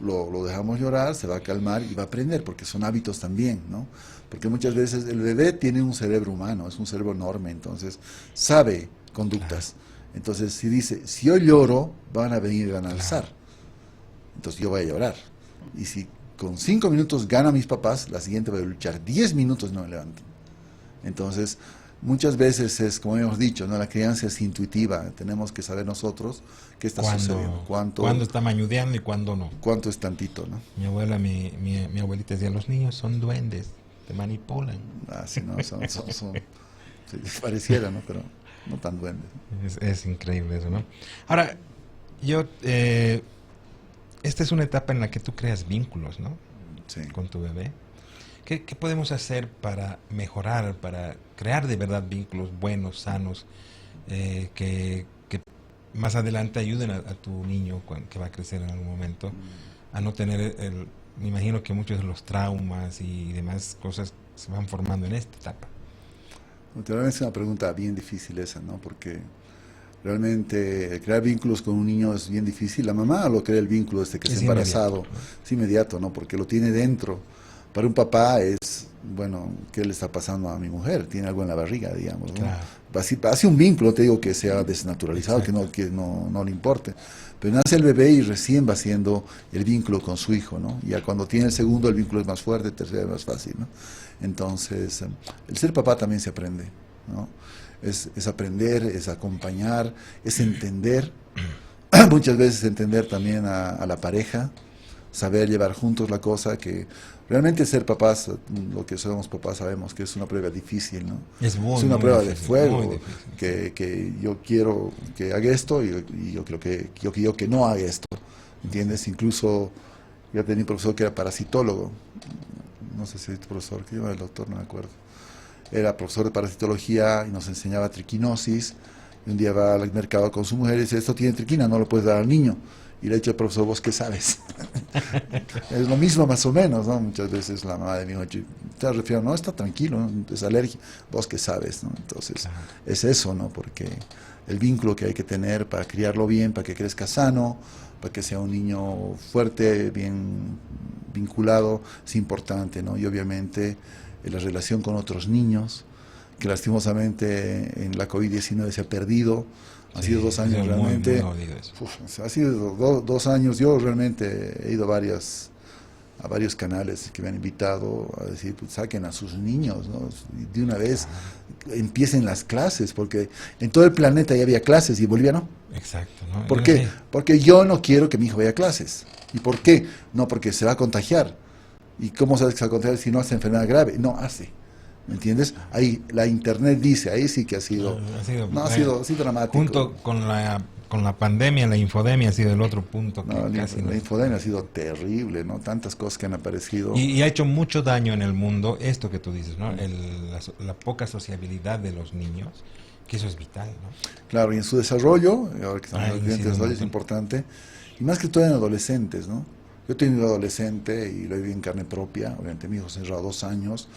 lo dejamos llorar, se va a calmar y va a aprender, porque son hábitos también, ¿no? Porque muchas veces el bebé tiene un cerebro humano, es un cerebro enorme, entonces sabe conductas. Entonces si dice, si yo lloro, van a venir y van a alzar. Entonces yo voy a llorar. Y si con 5 minutos gano a mis papás, la siguiente voy a luchar 10 minutos, no me levanto. Entonces, muchas veces es, como hemos dicho, ¿no? La crianza es intuitiva, tenemos que saber nosotros qué está sucediendo. Cuándo está mañudeando y cuándo no. Cuánto es tantito, ¿no? Mi abuela, mi abuelita decía, los niños son duendes, te manipulan. Ah, sí, no, sí, pareciera, ¿no? Pero no tan duendes. Es increíble eso, ¿no? Ahora, esta es una etapa en la que tú creas vínculos, ¿no? Sí. Con tu bebé. ¿Qué podemos hacer para mejorar, para crear de verdad vínculos buenos, sanos, que más adelante ayuden a tu niño que va a crecer en algún momento a no tener me imagino que muchos de los traumas y demás cosas se van formando en esta etapa? Realmente es una pregunta bien difícil esa, ¿no? Porque realmente crear vínculos con un niño es bien difícil. La mamá lo crea el vínculo desde que está embarazado. Es inmediato, ¿no? Porque lo tiene dentro. Para un papá es, bueno, ¿qué le está pasando a mi mujer? Tiene algo en la barriga, digamos, ¿no? Claro. Hace un vínculo, te digo que sea desnaturalizado, que no le importe. Pero nace el bebé y recién va haciendo el vínculo con su hijo, ¿no? Ya cuando tiene el segundo, el vínculo es más fuerte, el tercero es más fácil, ¿no? Entonces, el ser papá también se aprende, ¿no? Es aprender, es acompañar, es entender, muchas veces entender también a la pareja, saber llevar juntos la cosa, que realmente ser papás, lo que somos papás sabemos que es una prueba difícil, ¿no? Es una prueba difícil, de fuego, que yo quiero que haga esto y yo quiero que no haga esto, ¿entiendes? Incluso yo tenía un profesor que era parasitólogo, no sé si es profesor, que llama el doctor, no me acuerdo. Era profesor de parasitología y nos enseñaba triquinosis. Y un día va al mercado con su mujer y dice, esto tiene triquina, no lo puedes dar al niño. Y le ha dicho al profesor, ¿vos qué sabes? Es lo mismo más o menos, ¿no? Muchas veces la mamá de mi hijo te refiero, no, está tranquilo, ¿no? Es alergia, ¿vos qué sabes? ¿No? Entonces, es eso, ¿no? Porque el vínculo que hay que tener para criarlo bien, para que crezca sano, para que sea un niño fuerte, bien vinculado, es importante, ¿no? Y obviamente la relación con otros niños, que lastimosamente en la COVID-19 se ha perdido. Ha sido 2 años realmente. Ha sido 2 años. Yo realmente he ido a varios canales que me han invitado a decir, pues saquen a sus niños, ¿no? De una vez empiecen las clases, porque en todo el planeta ya había clases y en Bolivia no. Exacto, ¿no? ¿Por qué? Porque yo no quiero que mi hijo vaya a clases. ¿Y por qué? No, porque se va a contagiar. ¿Y cómo sabes que se va a contagiar si no hace enfermedad grave? No hace. ¿Me entiendes? Ahí la internet dice, ahí sí que ha sido dramático. Junto con la pandemia, la infodemia ha sido el otro punto. La infodemia ha sido terrible, ¿no? Tantas cosas que han aparecido. Y ha hecho mucho daño en el mundo, esto que tú dices, ¿no? La poca sociabilidad de los niños, que eso es vital, ¿no? Claro, y en su desarrollo, ahora que estamos en el desarrollo es importante, y más que todo en adolescentes, ¿no? Yo he tenido adolescente y lo he vivido en carne propia, obviamente mi hijo se cerró 2 años,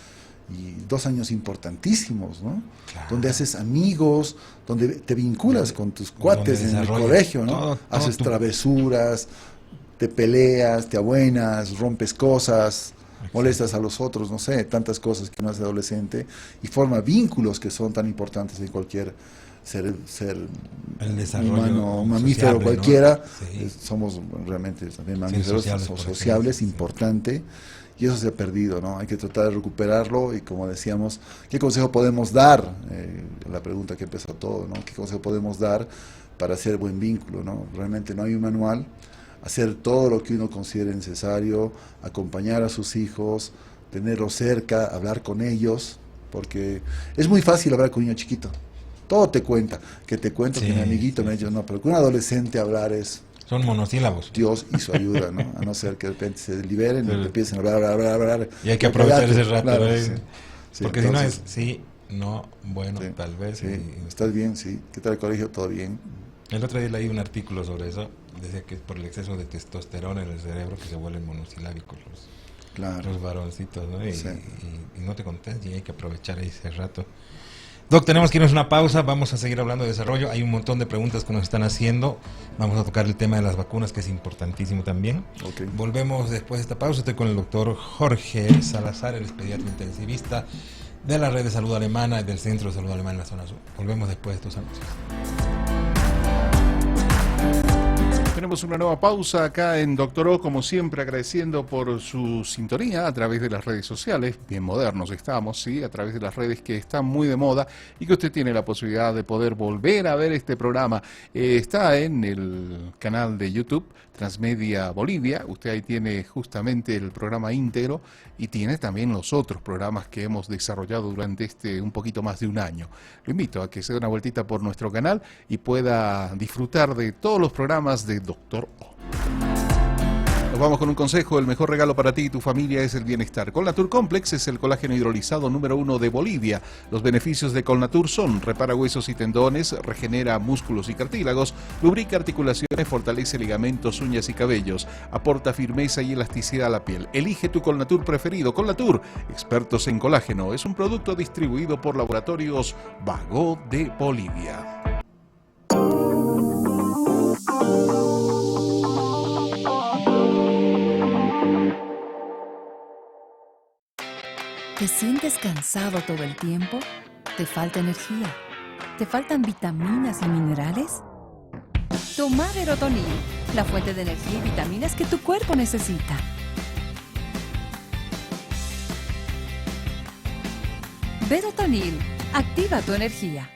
Y 2 años importantísimos, ¿no? Claro. Donde haces amigos, donde te vinculas con tus cuates en el desarrollas colegio, ¿no? todo Haces tu- travesuras, te peleas, te abuenas, rompes cosas, molestas a los otros, no sé, tantas cosas que uno hace adolescente y forma vínculos que son tan importantes en cualquier ser El desarrollo humano, mamífero, sociable, ¿no? cualquiera. Sí. Somos realmente también Seres mamíferos, sociables, son por sociables, excelencia, sí. importante. Y eso se ha perdido, ¿no? Hay que tratar de recuperarlo y como decíamos, ¿qué consejo podemos dar? La pregunta que empezó todo, ¿no? ¿Qué consejo podemos dar para hacer buen vínculo, ¿no? Realmente no hay un manual, hacer todo lo que uno considere necesario, acompañar a sus hijos, tenerlos cerca, hablar con ellos, porque es muy fácil hablar con un niño chiquito. Todo te cuenta, que te cuento Sí, que mi amiguito sí, me ha dicho, no, pero con un adolescente hablar es Son monosílabos. Dios y su ayuda, ¿no? A no ser que de repente se liberen Pero- y empiecen a hablar. Y hay que aprovechar ese rato, Claro, ¿eh? sí. Sí, Porque entonces, si no es sí, no, bueno, sí, tal vez. sí, y- ¿estás bien? Sí. ¿Qué tal el colegio? ¿Todo bien? El otro día leí un artículo sobre eso. Decía que es por el exceso de testosterona en el cerebro que se vuelven monosilábicos Claro. los varoncitos, ¿no? Y, Sí. y no te contés y hay que aprovechar ese rato. Doc, tenemos que irnos a una pausa, vamos a seguir hablando de desarrollo. Hay un montón de preguntas que nos están haciendo. Vamos a tocar el tema de las vacunas, que es importantísimo también. Ok. Volvemos después de esta pausa. Estoy con el doctor Jorge Salazar, el pediatra intensivista de la Red de Salud Alemana y del Centro de Salud Alemana en la zona sur. Volvemos después de estos anuncios. Tenemos una nueva pausa acá en Doctor O, como siempre agradeciendo por su sintonía a través de las redes sociales, bien modernos estamos, sí, a través de las redes que están muy de moda y que usted tiene la posibilidad de poder volver a ver este programa. Está en el canal de YouTube, Transmedia Bolivia, usted ahí tiene justamente el programa íntegro y tiene también los otros programas que hemos desarrollado durante un poquito más de un año. Lo invito a que se dé una vueltita por nuestro canal y pueda disfrutar de todos los programas de Doctor O. Nos vamos con un consejo: el mejor regalo para ti y tu familia es el bienestar. Colnatur Complex es el colágeno hidrolizado número 1 de Bolivia. Los beneficios de Colnatur son: repara huesos y tendones, regenera músculos y cartílagos, lubrica articulaciones, fortalece ligamentos, uñas y cabellos, aporta firmeza y elasticidad a la piel. Elige tu Colnatur preferido. Colnatur, expertos en colágeno, es un producto distribuido por Laboratorios Vago de Bolivia. ¿Te sientes cansado todo el tiempo? ¿Te falta energía? ¿Te faltan vitaminas y minerales? Toma Verotonil, la fuente de energía y vitaminas que tu cuerpo necesita. Verotonil, activa tu energía.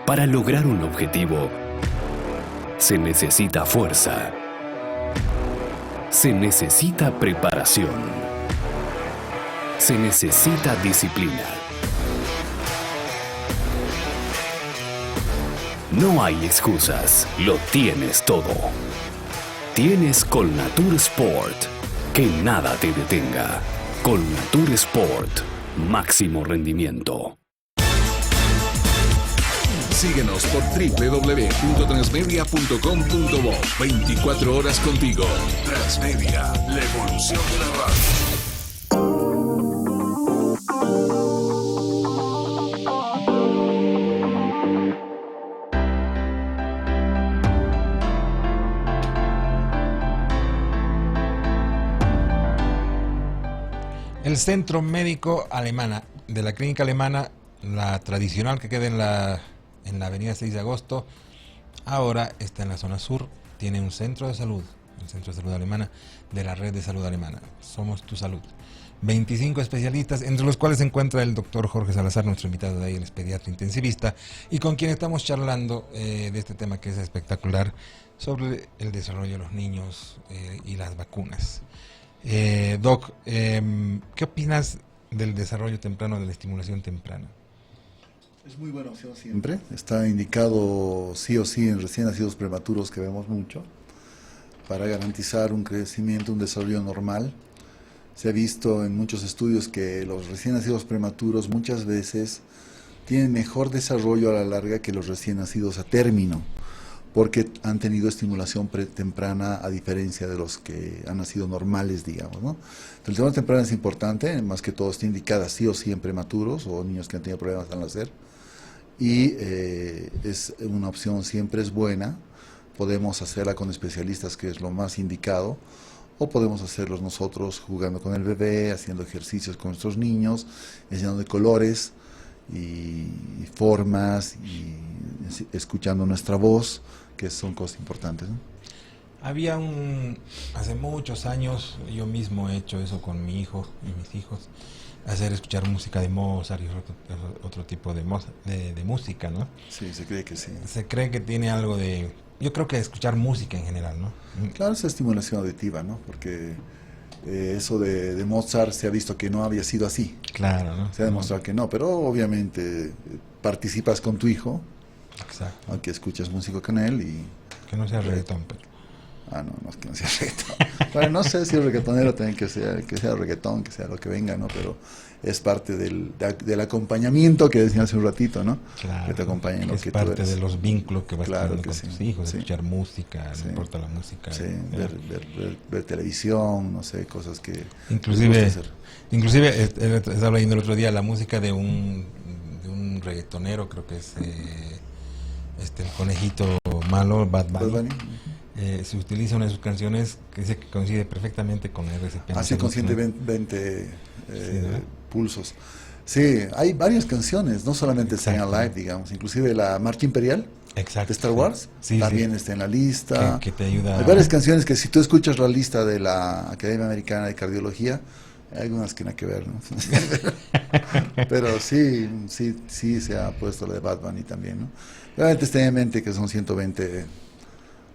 Para lograr un objetivo, se necesita fuerza. Se necesita preparación. Se necesita disciplina. No hay excusas, lo tienes todo. Tienes Colnatur Sport, que nada te detenga. Colnatur Sport, máximo rendimiento. Síguenos por www.transmedia.com.bo. 24 horas contigo. Transmedia, la evolución de la radio. El Centro Médico Alemana, de la Clínica Alemana, la tradicional que queda en la avenida 6 de agosto, ahora está en la zona sur, tiene un centro de salud, el Centro de Salud Alemana, de la Red de Salud Alemana. Somos tu salud. 25 especialistas, entre los cuales se encuentra el doctor Jorge Salazar, nuestro invitado de ahí, el pediatra intensivista, y con quien estamos charlando de este tema que es espectacular, sobre el desarrollo de los niños y las vacunas. Doc, ¿qué opinas del desarrollo temprano, de la estimulación temprana? Es muy buena opción siempre. Está indicado sí o sí en recién nacidos prematuros, que vemos mucho, para garantizar un crecimiento, un desarrollo normal. Se ha visto en muchos estudios que los recién nacidos prematuros muchas veces tienen mejor desarrollo a la larga que los recién nacidos a término, porque han tenido estimulación temprana a diferencia de los que han nacido normales, digamos, ¿no? Entonces, la estimulación temprana es importante, más que todo está indicada sí o sí en prematuros o niños que han tenido problemas al nacer, y es una opción, siempre es buena. Podemos hacerla con especialistas, que es lo más indicado, o podemos hacerlos nosotros jugando con el bebé, haciendo ejercicios con nuestros niños, enseñando de colores y formas, y escuchando nuestra voz, que son cosas importantes, ¿no? Había hace muchos años, yo mismo he hecho eso con mi hijo y mis hijos, hacer escuchar música de Mozart y otro tipo de música, ¿no? Sí, se cree que sí. Se cree que tiene algo de... Yo creo que escuchar música en general, ¿no? Claro, es estimulación auditiva, ¿no? Porque eso de Mozart se ha visto que no había sido así. Claro, ¿no? Se ha demostrado que no, pero obviamente participas con tu hijo. Exacto. Aunque escuches música con él y... Que no sea reggaetón, pero... no es que no sea reggaetón. Bueno, no sé si el reggaetonero también que sea reggaetón, que sea lo que venga, ¿no? Pero es parte del acompañamiento que decía hace un ratito, ¿no? Claro. Que te acompaña en lo que tú eres. Es parte de los vínculos que vas Claro teniendo que con sí, tus hijos, sí. escuchar música, Sí. no importa la música. Sí, ver televisión, no sé, cosas que... Inclusive estaba leyendo el otro día la música de un reggaetonero, creo que es el conejito malo, Bad Bunny. Se utiliza una de sus canciones que dice que coincide perfectamente con RCP. Así con 120 pulsos. Sí, hay varias canciones, no solamente Staying Alive, digamos, inclusive la Marcha Imperial. Exacto, de Star Wars, sí, también está en la lista. Que te ayuda. Hay varias canciones que si tú escuchas la lista de la Academia Americana de Cardiología, hay algunas que nada que ver, ¿no? Pero sí se ha puesto la de Bad Bunny también, ¿no? Obviamente ten en mente que son 120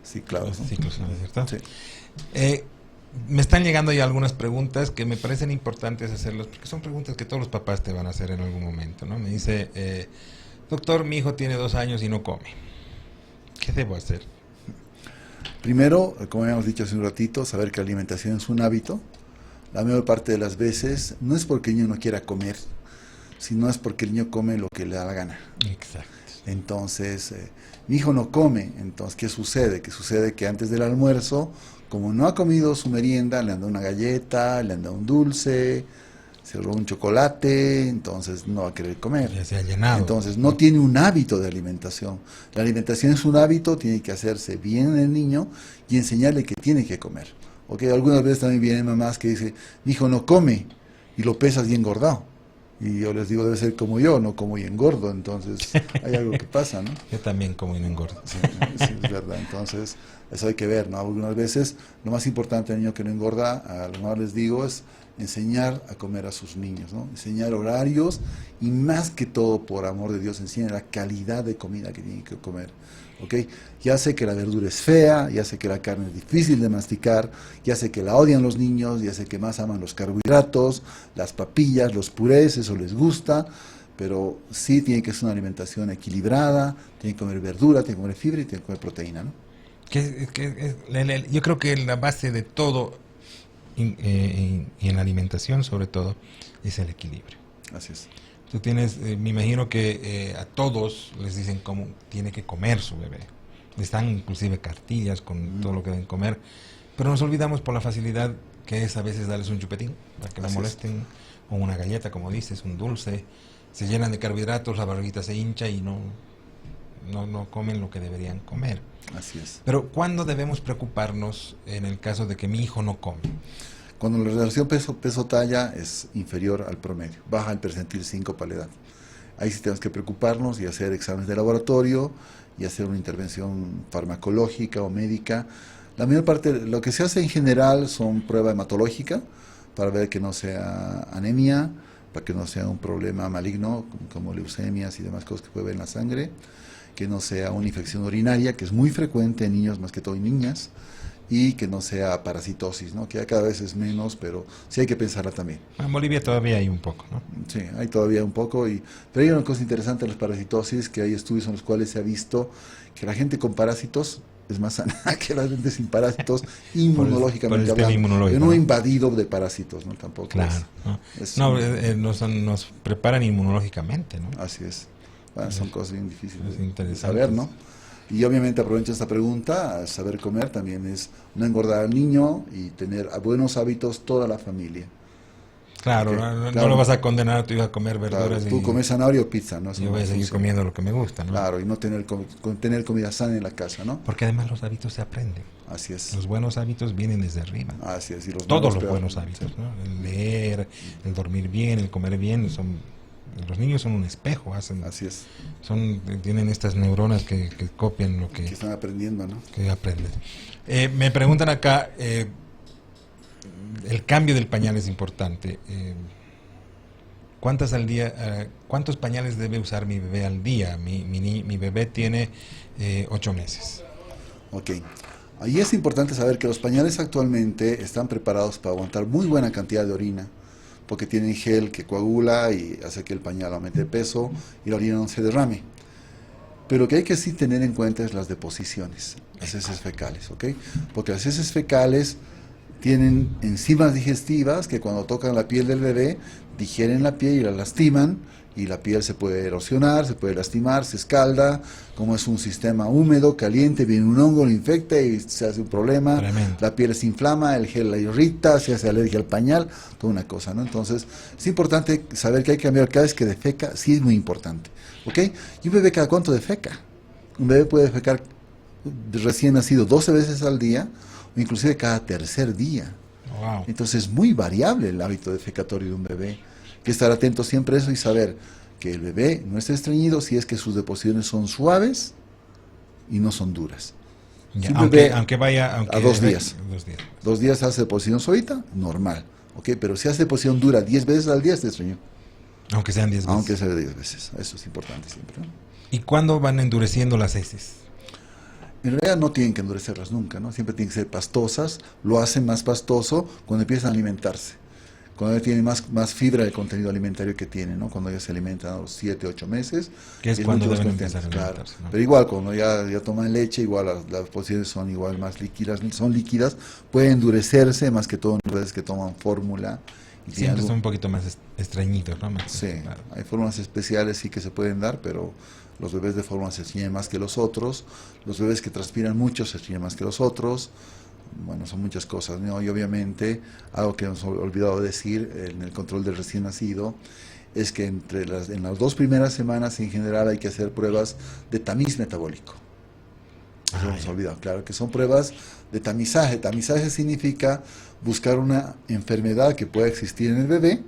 ciclados, ¿no? Ciclos, ¿no es cierto? Sí. Me están llegando ya algunas preguntas que me parecen importantes hacerlas, porque son preguntas que todos los papás te van a hacer en algún momento, ¿no? Me dice, doctor, mi hijo tiene 2 años y no come. ¿Qué debo hacer? Primero, como habíamos dicho hace un ratito, saber que la alimentación es un hábito. La mayor parte de las veces no es porque el niño no quiera comer, sino es porque el niño come lo que le da la gana. Exacto. Entonces, mi hijo no come, entonces, ¿qué sucede? Que sucede que antes del almuerzo, como no ha comido su merienda, le han dado una galleta, le han dado un dulce, se robó un chocolate, entonces no va a querer comer. Ya se ha llenado. Entonces no tiene un hábito de alimentación. La alimentación es un hábito, tiene que hacerse bien en el niño y enseñarle que tiene que comer. ¿Okay? Algunas veces también vienen mamás que dicen, mi hijo no come, y lo pesas y engordado. Y yo les digo, debe ser como yo, no como y engordo, entonces hay algo que pasa, ¿no? Yo también como y no engordo. Sí, es verdad, entonces eso hay que ver, ¿no? Algunas veces lo más importante del niño que no engorda, a lo mejor les digo, es enseñar a comer a sus niños, ¿no? Enseñar horarios y más que todo, por amor de Dios, enseñar la calidad de comida que tienen que comer, ¿ok? Ya sé que la verdura es fea, ya sé que la carne es difícil de masticar, ya sé que la odian los niños, ya sé que más aman los carbohidratos, las papillas, los purés, eso les gusta, pero sí tiene que ser una alimentación equilibrada, tiene que comer verdura, tiene que comer fibra y tiene que comer proteína, ¿no? Yo creo que la base de todo, y en la alimentación sobre todo, es el equilibrio. Así es. Tú tienes, me imagino que a todos les dicen cómo tiene que comer su bebé. Les dan inclusive cartillas con todo lo que deben comer, pero nos olvidamos por la facilidad que es a veces darles un chupetín para que no molesten, o una galleta, como dices, un dulce. Se llenan de carbohidratos, la barriguita se hincha y no comen lo que deberían comer. Así es. Pero ¿cuándo debemos preocuparnos en el caso de que mi hijo no come? Cuando la relación peso-talla es inferior al promedio, baja el percentil 5 para la edad. Ahí sí tenemos que preocuparnos y hacer exámenes de laboratorio y hacer una intervención farmacológica o médica. La mayor parte, lo que se hace en general son prueba hematológica para ver que no sea anemia, para que no sea un problema maligno como leucemias y demás cosas que puede haber en la sangre, que no sea una infección urinaria, que es muy frecuente en niños más que todo en niñas, y que no sea parasitosis, ¿no? Que ya cada vez es menos, pero sí hay que pensarla también. En Bolivia todavía hay un poco, ¿no? Sí, hay todavía un poco, pero hay una cosa interesante de las parasitosis, que hay estudios en los cuales se ha visto que la gente con parásitos es más sana que la gente sin parásitos inmunológicamente hablando, que no invadido de parásitos, ¿no? Tampoco. Claro. Nos preparan inmunológicamente, ¿no? Así es. Bueno, son cosas bien difíciles de saber, ¿no? Y obviamente aprovecho esta pregunta, saber comer también es no engordar al niño y tener buenos hábitos toda la familia. Claro, no lo vas a condenar a tu hijo a comer verduras. Claro, tú comes zanahoria o pizza, ¿no? Yo voy a seguir comiendo lo que me gusta, ¿no? Claro, y no tener comida sana en la casa, ¿no? Porque además los hábitos se aprenden. Así es. Los buenos hábitos vienen desde arriba. Así es. Y todos los buenos hábitos, ¿no? El leer, el dormir bien, el comer bien, los niños son un espejo, así es. Tienen estas neuronas que copian lo que están aprendiendo, ¿no? Que aprenden. Me preguntan acá, el cambio del pañal es importante. ¿Cuántos pañales debe usar mi bebé al día? Mi bebé tiene 8 meses. Ok. Ahí es importante saber que los pañales actualmente están preparados para aguantar muy buena cantidad de orina, porque tienen gel que coagula y hace que el pañal aumente de peso y la orina no se derrame. Pero lo que hay que sí tener en cuenta es las deposiciones, las heces fecales, ¿ok? Porque las heces fecales tienen enzimas digestivas que cuando tocan la piel del bebé digieren la piel y la lastiman, y la piel se puede erosionar, se puede lastimar, se escalda. Como es un sistema húmedo, caliente, viene un hongo, lo infecta y se hace un problema. Tremendo. La piel se inflama, el gel la irrita, se hace alergia al pañal, toda una cosa, ¿no? Entonces es importante saber que hay que cambiar cada vez que defeca, sí es muy importante, ¿ok? ¿Y un bebé cada cuánto defeca? Un bebé puede defecar recién nacido 12 veces al día, o inclusive cada tercer día. Wow. Entonces es muy variable el hábito defecatorio de un bebé. Hay que estar atento siempre a eso y saber que el bebé no está estreñido si es que sus deposiciones son suaves y no son duras. Ya, si aunque vaya a 2 días. 2 días hace deposición suavita, normal. ¿Okay? Pero si hace deposición dura 10 veces al día, está estreñido. Aunque sean 10 veces. Aunque sea 10 veces. Eso es importante siempre, ¿no? ¿Y cuándo van endureciendo las heces? En realidad no tienen que endurecerlas nunca, ¿no? Siempre tienen que ser pastosas. Lo hacen más pastoso cuando empiezan a alimentarse. Cuando ya tienen más fibra del contenido alimentario que tienen, ¿no? Cuando ya se alimentan a los 7, 8 meses. Que es cuando deben empezar a alimentarse, claro. ¿No? Pero igual, cuando ya toman leche, igual las posiciones son igual más líquidas, pueden endurecerse más que todo en bebés que toman fórmula. Y siempre son un poquito más estreñidos, ¿no? Sí, claro. Hay fórmulas especiales sí que se pueden dar, pero los bebés de fórmula se estreñen más que los otros. Los bebés que transpiran mucho se estreñen más que los otros. Bueno, son muchas cosas, ¿no? Y obviamente, algo que hemos olvidado decir en el control del recién nacido, es que en las 2 primeras semanas en general hay que hacer pruebas de tamiz metabólico. Eso hemos olvidado, claro, que son pruebas de tamizaje. Tamizaje significa buscar una enfermedad que pueda existir en el bebé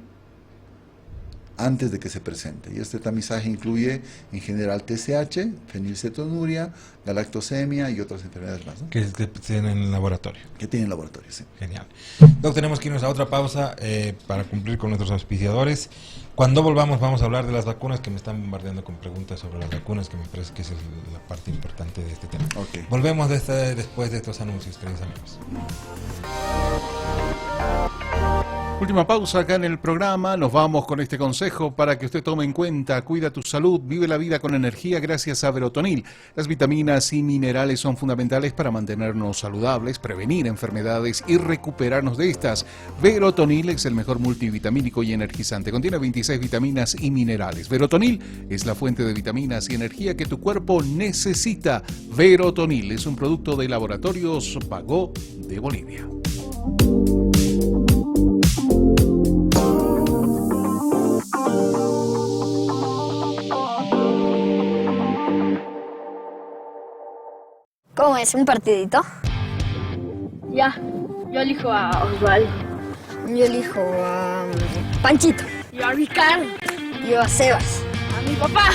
antes de que se presente. Y este tamizaje incluye en general TSH, fenilcetonuria, galactosemia y otras enfermedades más, ¿no? Que tienen en el laboratorio. Que tienen en el laboratorio, sí. Genial. Doc, tenemos que irnos a otra pausa para cumplir con nuestros auspiciadores. Cuando volvamos vamos a hablar de las vacunas, que me están bombardeando con preguntas sobre las vacunas, que me parece que esa es la parte importante de este tema. Okay. Volvemos después de estos anuncios, queridos amigos. Última pausa acá en el programa, nos vamos con este consejo para que usted tome en cuenta: cuida tu salud, vive la vida con energía gracias a Verotonil. Las vitaminas y minerales son fundamentales para mantenernos saludables, prevenir enfermedades y recuperarnos de estas. Verotonil es el mejor multivitamínico y energizante, contiene 26 vitaminas y minerales. Verotonil es la fuente de vitaminas y energía que tu cuerpo necesita. Verotonil es un producto de Laboratorios Pagó de Bolivia. ¿Cómo es? ¿Un partidito? Ya, yo elijo a Osvaldo. Yo elijo a Panchito. Yo a Ricardo. Yo a Sebas. A mi papá.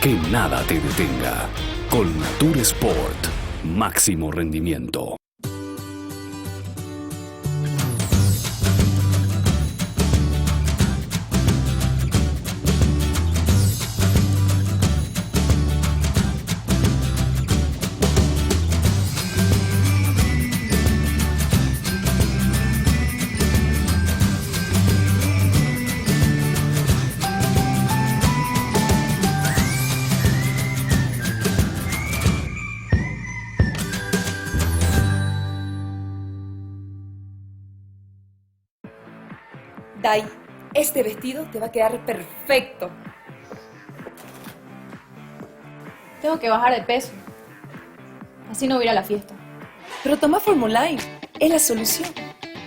Que nada te detenga. Con Natur Sport, máximo rendimiento. Dai, este vestido te va a quedar perfecto. Tengo que bajar de peso. Así no voy a ir a la fiesta. Pero toma Formuline, es la solución.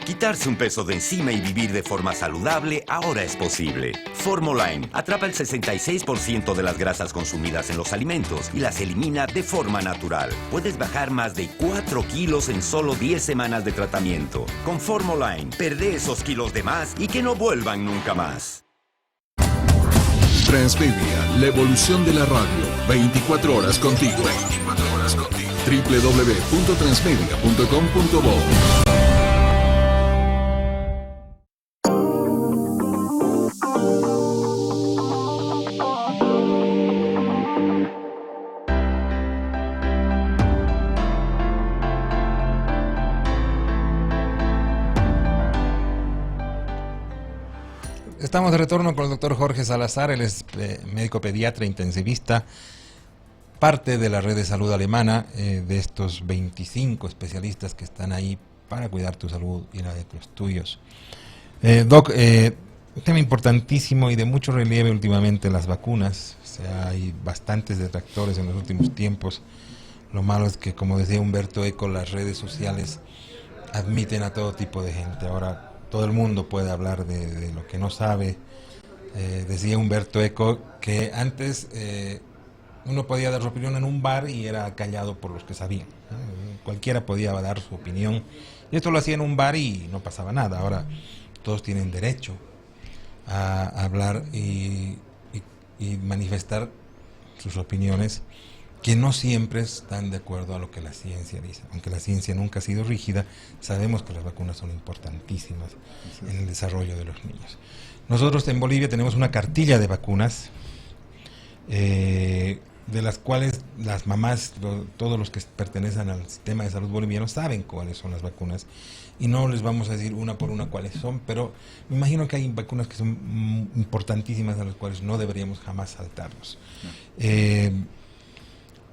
Quitarse un peso de encima y vivir de forma saludable ahora es posible. Formuline atrapa el 66% de las grasas consumidas en los alimentos y las elimina de forma natural. Puedes bajar más de 4 kilos en solo 10 semanas de tratamiento. Con Formuline, perdé esos kilos de más y que no vuelvan nunca más. Transmedia, la evolución de la radio. 24 horas contigo. 24 horas contigo. www.transmedia.com.bo. Estamos de retorno con el doctor Jorge Salazar, él es médico pediatra intensivista, parte de la red de salud alemana, de estos 25 especialistas que están ahí para cuidar tu salud y la de tus tuyos. Doc, un tema importantísimo y de mucho relieve últimamente, las vacunas. O sea, hay bastantes detractores en los últimos tiempos. Lo malo es que, como decía Humberto Eco, las redes sociales admiten a todo tipo de gente. Ahora todo el mundo puede hablar de lo que no sabe. Decía Humberto Eco que antes uno podía dar su opinión en un bar y era callado por los que sabían. Cualquiera podía dar su opinión. Y esto lo hacía en un bar y no pasaba nada. Ahora todos tienen derecho a hablar y manifestar sus opiniones, que no siempre están de acuerdo a lo que la ciencia dice. Aunque la ciencia nunca ha sido rígida, sabemos que las vacunas son importantísimas en el desarrollo de los niños. Nosotros en Bolivia tenemos una cartilla de vacunas, de las cuales las mamás, todos los que pertenecen al sistema de salud boliviano saben cuáles son las vacunas, y no les vamos a decir una por una cuáles son, pero me imagino que hay vacunas que son importantísimas a las cuales no deberíamos jamás saltarnos.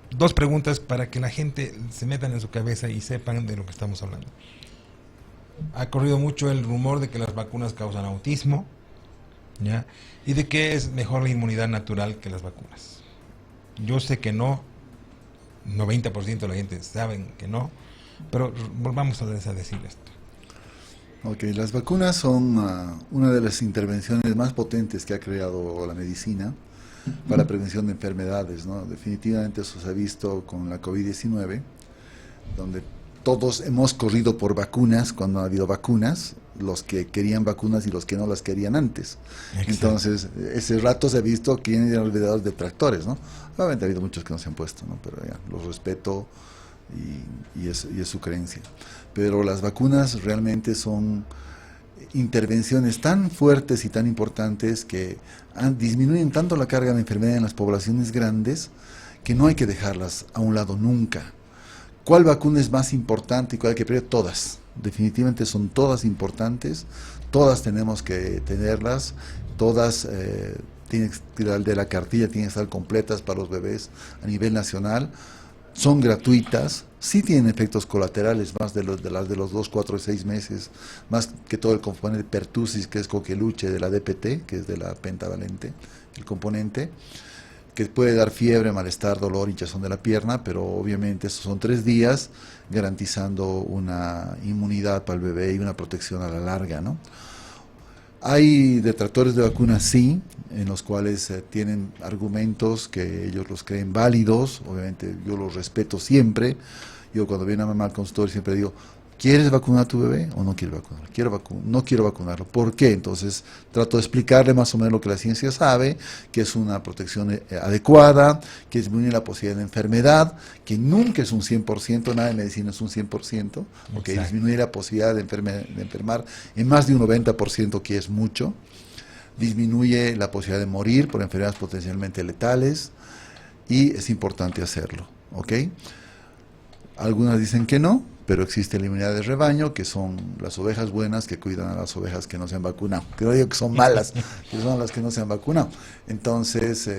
Dos preguntas para que la gente se metan en su cabeza y sepan de lo que estamos hablando. Ha corrido mucho el rumor de que las vacunas causan autismo, ¿ya? Y de que es mejor la inmunidad natural que las vacunas. Yo sé que no, 90% de la gente saben que no, pero volvamos a decir esto. Ok, las vacunas son una de las intervenciones más potentes que ha creado la medicina para la prevención de enfermedades, ¿no? Definitivamente eso se ha visto con la COVID-19, donde todos hemos corrido por vacunas cuando ha habido vacunas, los que querían vacunas y los que no las querían antes. Exacto. Entonces, ese rato se ha visto quiénes eran los verdaderos detractores, ¿no? Obviamente ha habido muchos que no se han puesto, ¿no? Pero ya, los respeto y es su creencia. Pero las vacunas realmente son intervenciones tan fuertes y tan importantes que disminuyen tanto la carga de enfermedad en las poblaciones grandes que no hay que dejarlas a un lado nunca. ¿Cuál vacuna es más importante y cuál hay que prever? Todas. Definitivamente son todas importantes, todas tenemos que tenerlas, todas tienen que, de la cartilla tienen que estar completas para los bebés a nivel nacional, son gratuitas, sí tienen efectos colaterales más de los 2, 4 y 6 meses, más que todo el componente pertussis, que es coqueluche de la DPT, que es de la pentavalente, el componente, que puede dar fiebre, malestar, dolor, hinchazón de la pierna, pero obviamente esos son 3 días garantizando una inmunidad para el bebé y una protección a la larga, ¿no? Hay detractores de vacunas, sí, en los cuales tienen argumentos que ellos los creen válidos, obviamente yo los respeto siempre. Yo cuando viene a mamá al consultorio siempre digo, ¿quieres vacunar a tu bebé o no quieres vacunarlo? No quiero vacunarlo. ¿Por qué? Entonces trato de explicarle más o menos lo que la ciencia sabe, que es una protección adecuada, que disminuye la posibilidad de enfermedad, que nunca es un 100%, nada de medicina es un 100%, okay, disminuye la posibilidad de enfermar en más de un 90%, que es mucho, disminuye la posibilidad de morir por enfermedades potencialmente letales, y es importante hacerlo, ¿ok? Algunas dicen que no, pero existe la inmunidad de rebaño, que son las ovejas buenas que cuidan a las ovejas que no se han vacunado. Que no digo que son malas, que son las que no se han vacunado. Entonces,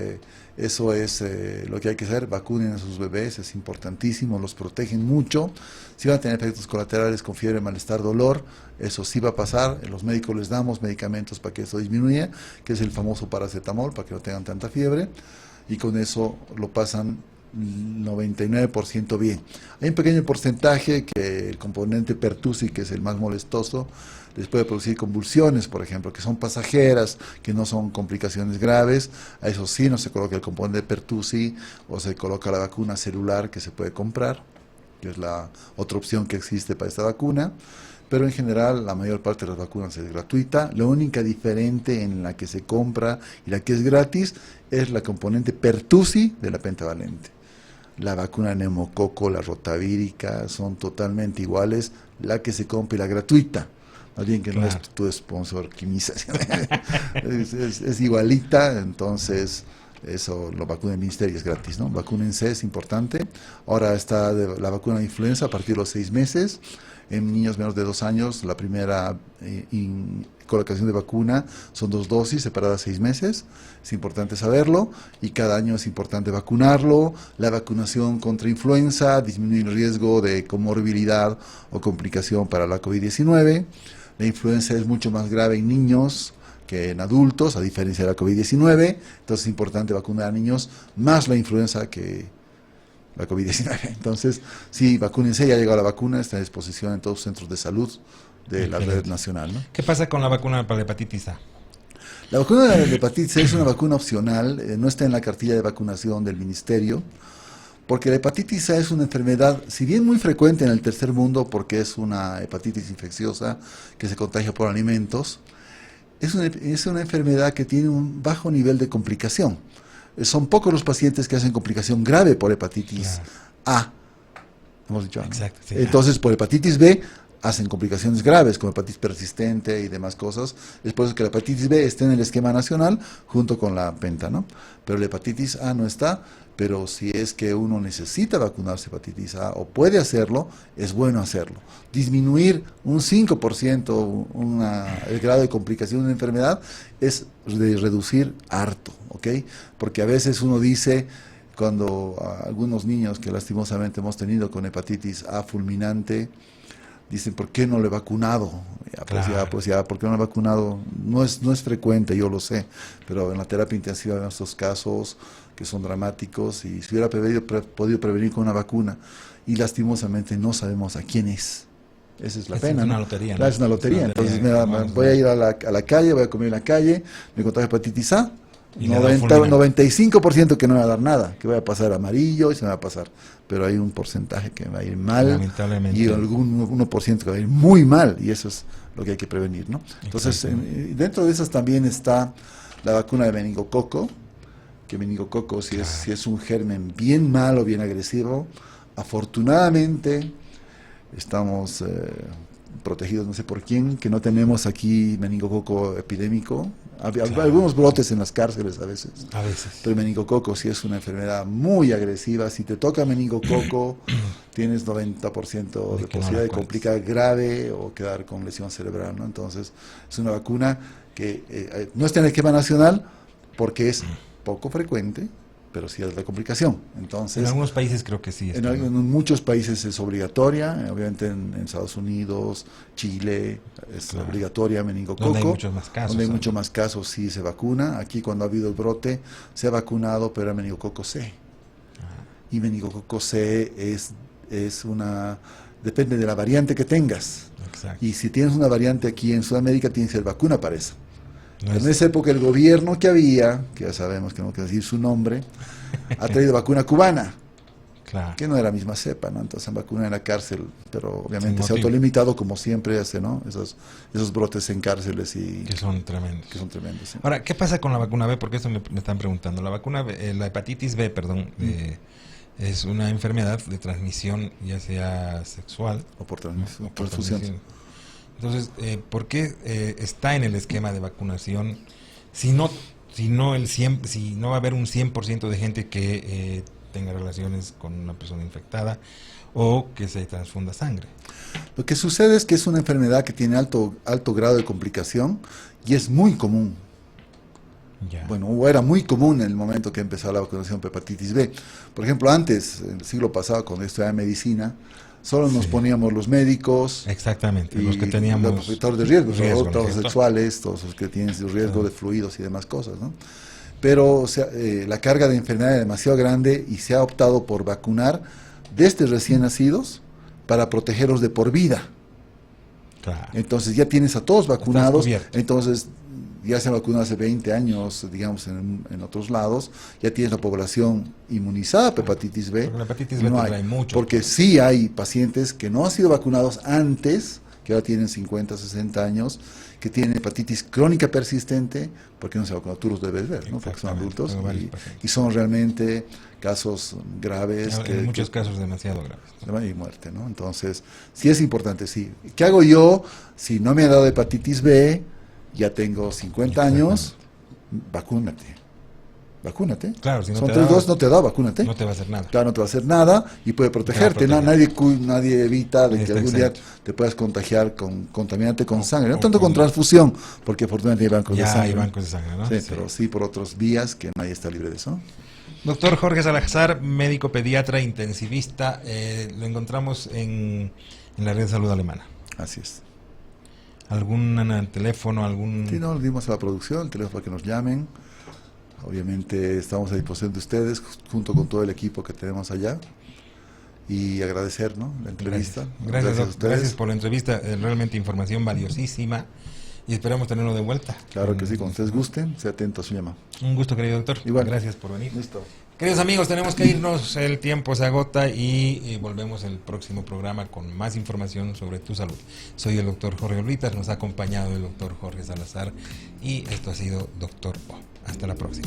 eso es lo que hay que hacer. Vacunen a sus bebés, es importantísimo, los protegen mucho. Si van a tener efectos colaterales con fiebre, malestar, dolor, eso sí va a pasar. Los médicos les damos medicamentos para que eso disminuya, que es el famoso paracetamol, para que no tengan tanta fiebre, y con eso lo pasan 99% bien. Hay un pequeño porcentaje que el componente pertussis, que es el más molestoso, les puede producir convulsiones, por ejemplo, que son pasajeras, que no son complicaciones graves. A eso sí no se coloca el componente pertussis, o se coloca la vacuna celular que se puede comprar, que es la otra opción que existe para esta vacuna. Pero en general la mayor parte de las vacunas es gratuita. La única diferente en la que se compra y la que es gratis es la componente pertussis de la pentavalente. La vacuna neumococo, la rotavírica, son totalmente iguales, la que se compra y la gratuita. Más bien que no es tu sponsor, quimización. es igualita, entonces eso lo vacuna el ministerio, es gratis, ¿no? Vacúnense, es importante. Ahora está la vacuna de influenza a partir de los 6 meses. En niños menores de 2 años, la primera colocación de vacuna son 2 dosis separadas 6 meses. Es importante saberlo, y cada año es importante vacunarlo. La vacunación contra influenza disminuye el riesgo de comorbilidad o complicación para la COVID-19. La influenza es mucho más grave en niños que en adultos, a diferencia de la COVID-19. Entonces es importante vacunar a niños, más la influenza que la COVID-19. Entonces, sí, vacúnense, ya ha llegado la vacuna, está a disposición en todos los centros de salud de la red nacional, ¿no? ¿Qué pasa con la vacuna para la hepatitis A? La vacuna de la hepatitis A es una vacuna opcional, no está en la cartilla de vacunación del ministerio, porque la hepatitis A es una enfermedad, si bien muy frecuente en el tercer mundo, porque es una hepatitis infecciosa que se contagia por alimentos, es una enfermedad que tiene un bajo nivel de complicación. Son pocos los pacientes que hacen complicación grave por hepatitis A. Hemos dicho. Exacto, sí. Entonces, por hepatitis B hacen complicaciones graves, como hepatitis persistente y demás cosas. Es por eso que la hepatitis B está en el esquema nacional junto con la penta, ¿no? Pero la hepatitis A no está. Pero si es que uno necesita vacunarse hepatitis A o puede hacerlo, es bueno hacerlo. Disminuir un 5% el grado de complicación de una enfermedad es de reducir harto, ¿ok? Porque a veces uno dice, cuando algunos niños que lastimosamente hemos tenido con hepatitis A fulminante, dicen, ¿por qué no lo he vacunado? ¿Por qué no lo he vacunado? No es frecuente, yo lo sé, pero en la terapia intensiva en estos casos que son dramáticos, y si hubiera podido prevenir con una vacuna, y lastimosamente no sabemos a quién es. Esa es la pena. Es una lotería, ¿no? Es una lotería. Entonces voy a ir a la calle, voy a comer en la calle, me contagio hepatitis A, 95% que no me va a dar nada, que voy a pasar amarillo y se me va a pasar, pero hay un porcentaje que me va a ir mal, lamentablemente, y algún 1% que va a ir muy mal, y eso es lo que hay que prevenir, ¿no? Entonces, dentro de esas también está la vacuna de meningococo, que meningococo si es un germen bien malo, bien agresivo. Afortunadamente estamos protegidos, no sé por quién, que no tenemos aquí meningococo epidémico. Algunos brotes en las cárceles a veces. Pero meningococo sí es una enfermedad muy agresiva. Si te toca meningococo, tienes 90% de posibilidad de complicar grave o quedar con lesión cerebral, ¿no? Entonces, es una vacuna que no está en el esquema nacional porque es poco frecuente, pero sí es la complicación. Entonces, en algunos países creo que sí. En muchos países es obligatoria, obviamente en Estados Unidos, Chile, es obligatoria meningococo. Donde hay muchos más casos. Donde hay muchos más casos sí se vacuna. Aquí cuando ha habido el brote se ha vacunado, pero era meningococo C. Y meningococo C depende de la variante que tengas. Exacto. Y si tienes una variante aquí en Sudamérica, tienes que ser vacuna para eso. En esa época el gobierno que había, que ya sabemos que no quiero decir su nombre, ha traído vacuna cubana, que no era la misma cepa, ¿no? Entonces han vacunado en la cárcel, pero obviamente se ha autolimitado como siempre hace, ¿no? Esos brotes en cárceles que son tremendos. ¿Sí? Ahora, ¿qué pasa con la vacuna B? Porque eso me están preguntando. La vacuna B, la hepatitis B, perdón, es una enfermedad de transmisión ya sea sexual o por transfusión. Entonces, ¿por qué está en el esquema de vacunación si no va a haber un 100% de gente que tenga relaciones con una persona infectada, o que se transfunda sangre. Lo que sucede es que es una enfermedad que tiene alto grado de complicación y es muy común. Ya. Bueno, o era muy común en el momento que empezó la vacunación por hepatitis B. Por ejemplo, antes, en el siglo pasado, cuando estudiaba medicina, solo nos poníamos los médicos. Exactamente, los que teníamos los factores de riesgo, riesgo, todos los ¿no? sexuales, todos los que tienen riesgo de fluidos y demás cosas, ¿no? Pero o sea, la carga de enfermedad es demasiado grande y se ha optado por vacunar desde recién nacidos para protegerlos de por vida. Claro. Entonces ya tienes a todos vacunados, cubierto. Entonces ya se vacunó hace 20 años, digamos, en otros lados, ya tienes la población inmunizada por hepatitis B. Porque la hepatitis B no te hay, trae mucho. porque sí hay pacientes que no han sido vacunados antes, que ahora tienen 50, 60 años, que tienen hepatitis crónica persistente, porque no se vacunan, tú los debes ver, ¿no? Porque son adultos y son realmente casos graves. En muchos casos demasiado graves, ¿no? Y muerte, ¿no? Entonces, sí es importante, sí. ¿Qué hago yo si no me ha dado hepatitis B? Ya tengo 50 años, vacúnate. Vacúnate. Claro, si no son te 3 da, dosis, no te da, vacúnate. No te va a hacer nada. Claro, no te va a hacer nada y puede protegerte. Nadie evita de que algún día te puedas contaminarte con sangre. No tanto con transfusión, porque afortunadamente hay bancos de sangre. Hay bancos de sangre, ¿no? Sí, pero sí por otras vías que nadie está libre de eso. Doctor Jorge Salazar, médico pediatra intensivista, lo encontramos en la red de salud alemana. Así es. ¿Algún teléfono, Sí, no, le dimos a la producción, el teléfono para que nos llamen. Obviamente estamos a disposición de ustedes, junto con todo el equipo que tenemos allá. Y agradecer, ¿no?, la entrevista. Gracias a ustedes. Gracias por la entrevista, realmente información valiosísima. Y esperamos tenerlo de vuelta. Claro que sí, cuando ustedes gusten, sea atento a su llamada. Un gusto, querido doctor. Igual. Gracias por venir. Listo. Queridos amigos, tenemos que irnos, el tiempo se agota y volvemos el próximo programa con más información sobre tu salud. Soy el doctor Jorge Olvitas, nos ha acompañado el doctor Jorge Salazar y esto ha sido Doctor O. Hasta la próxima.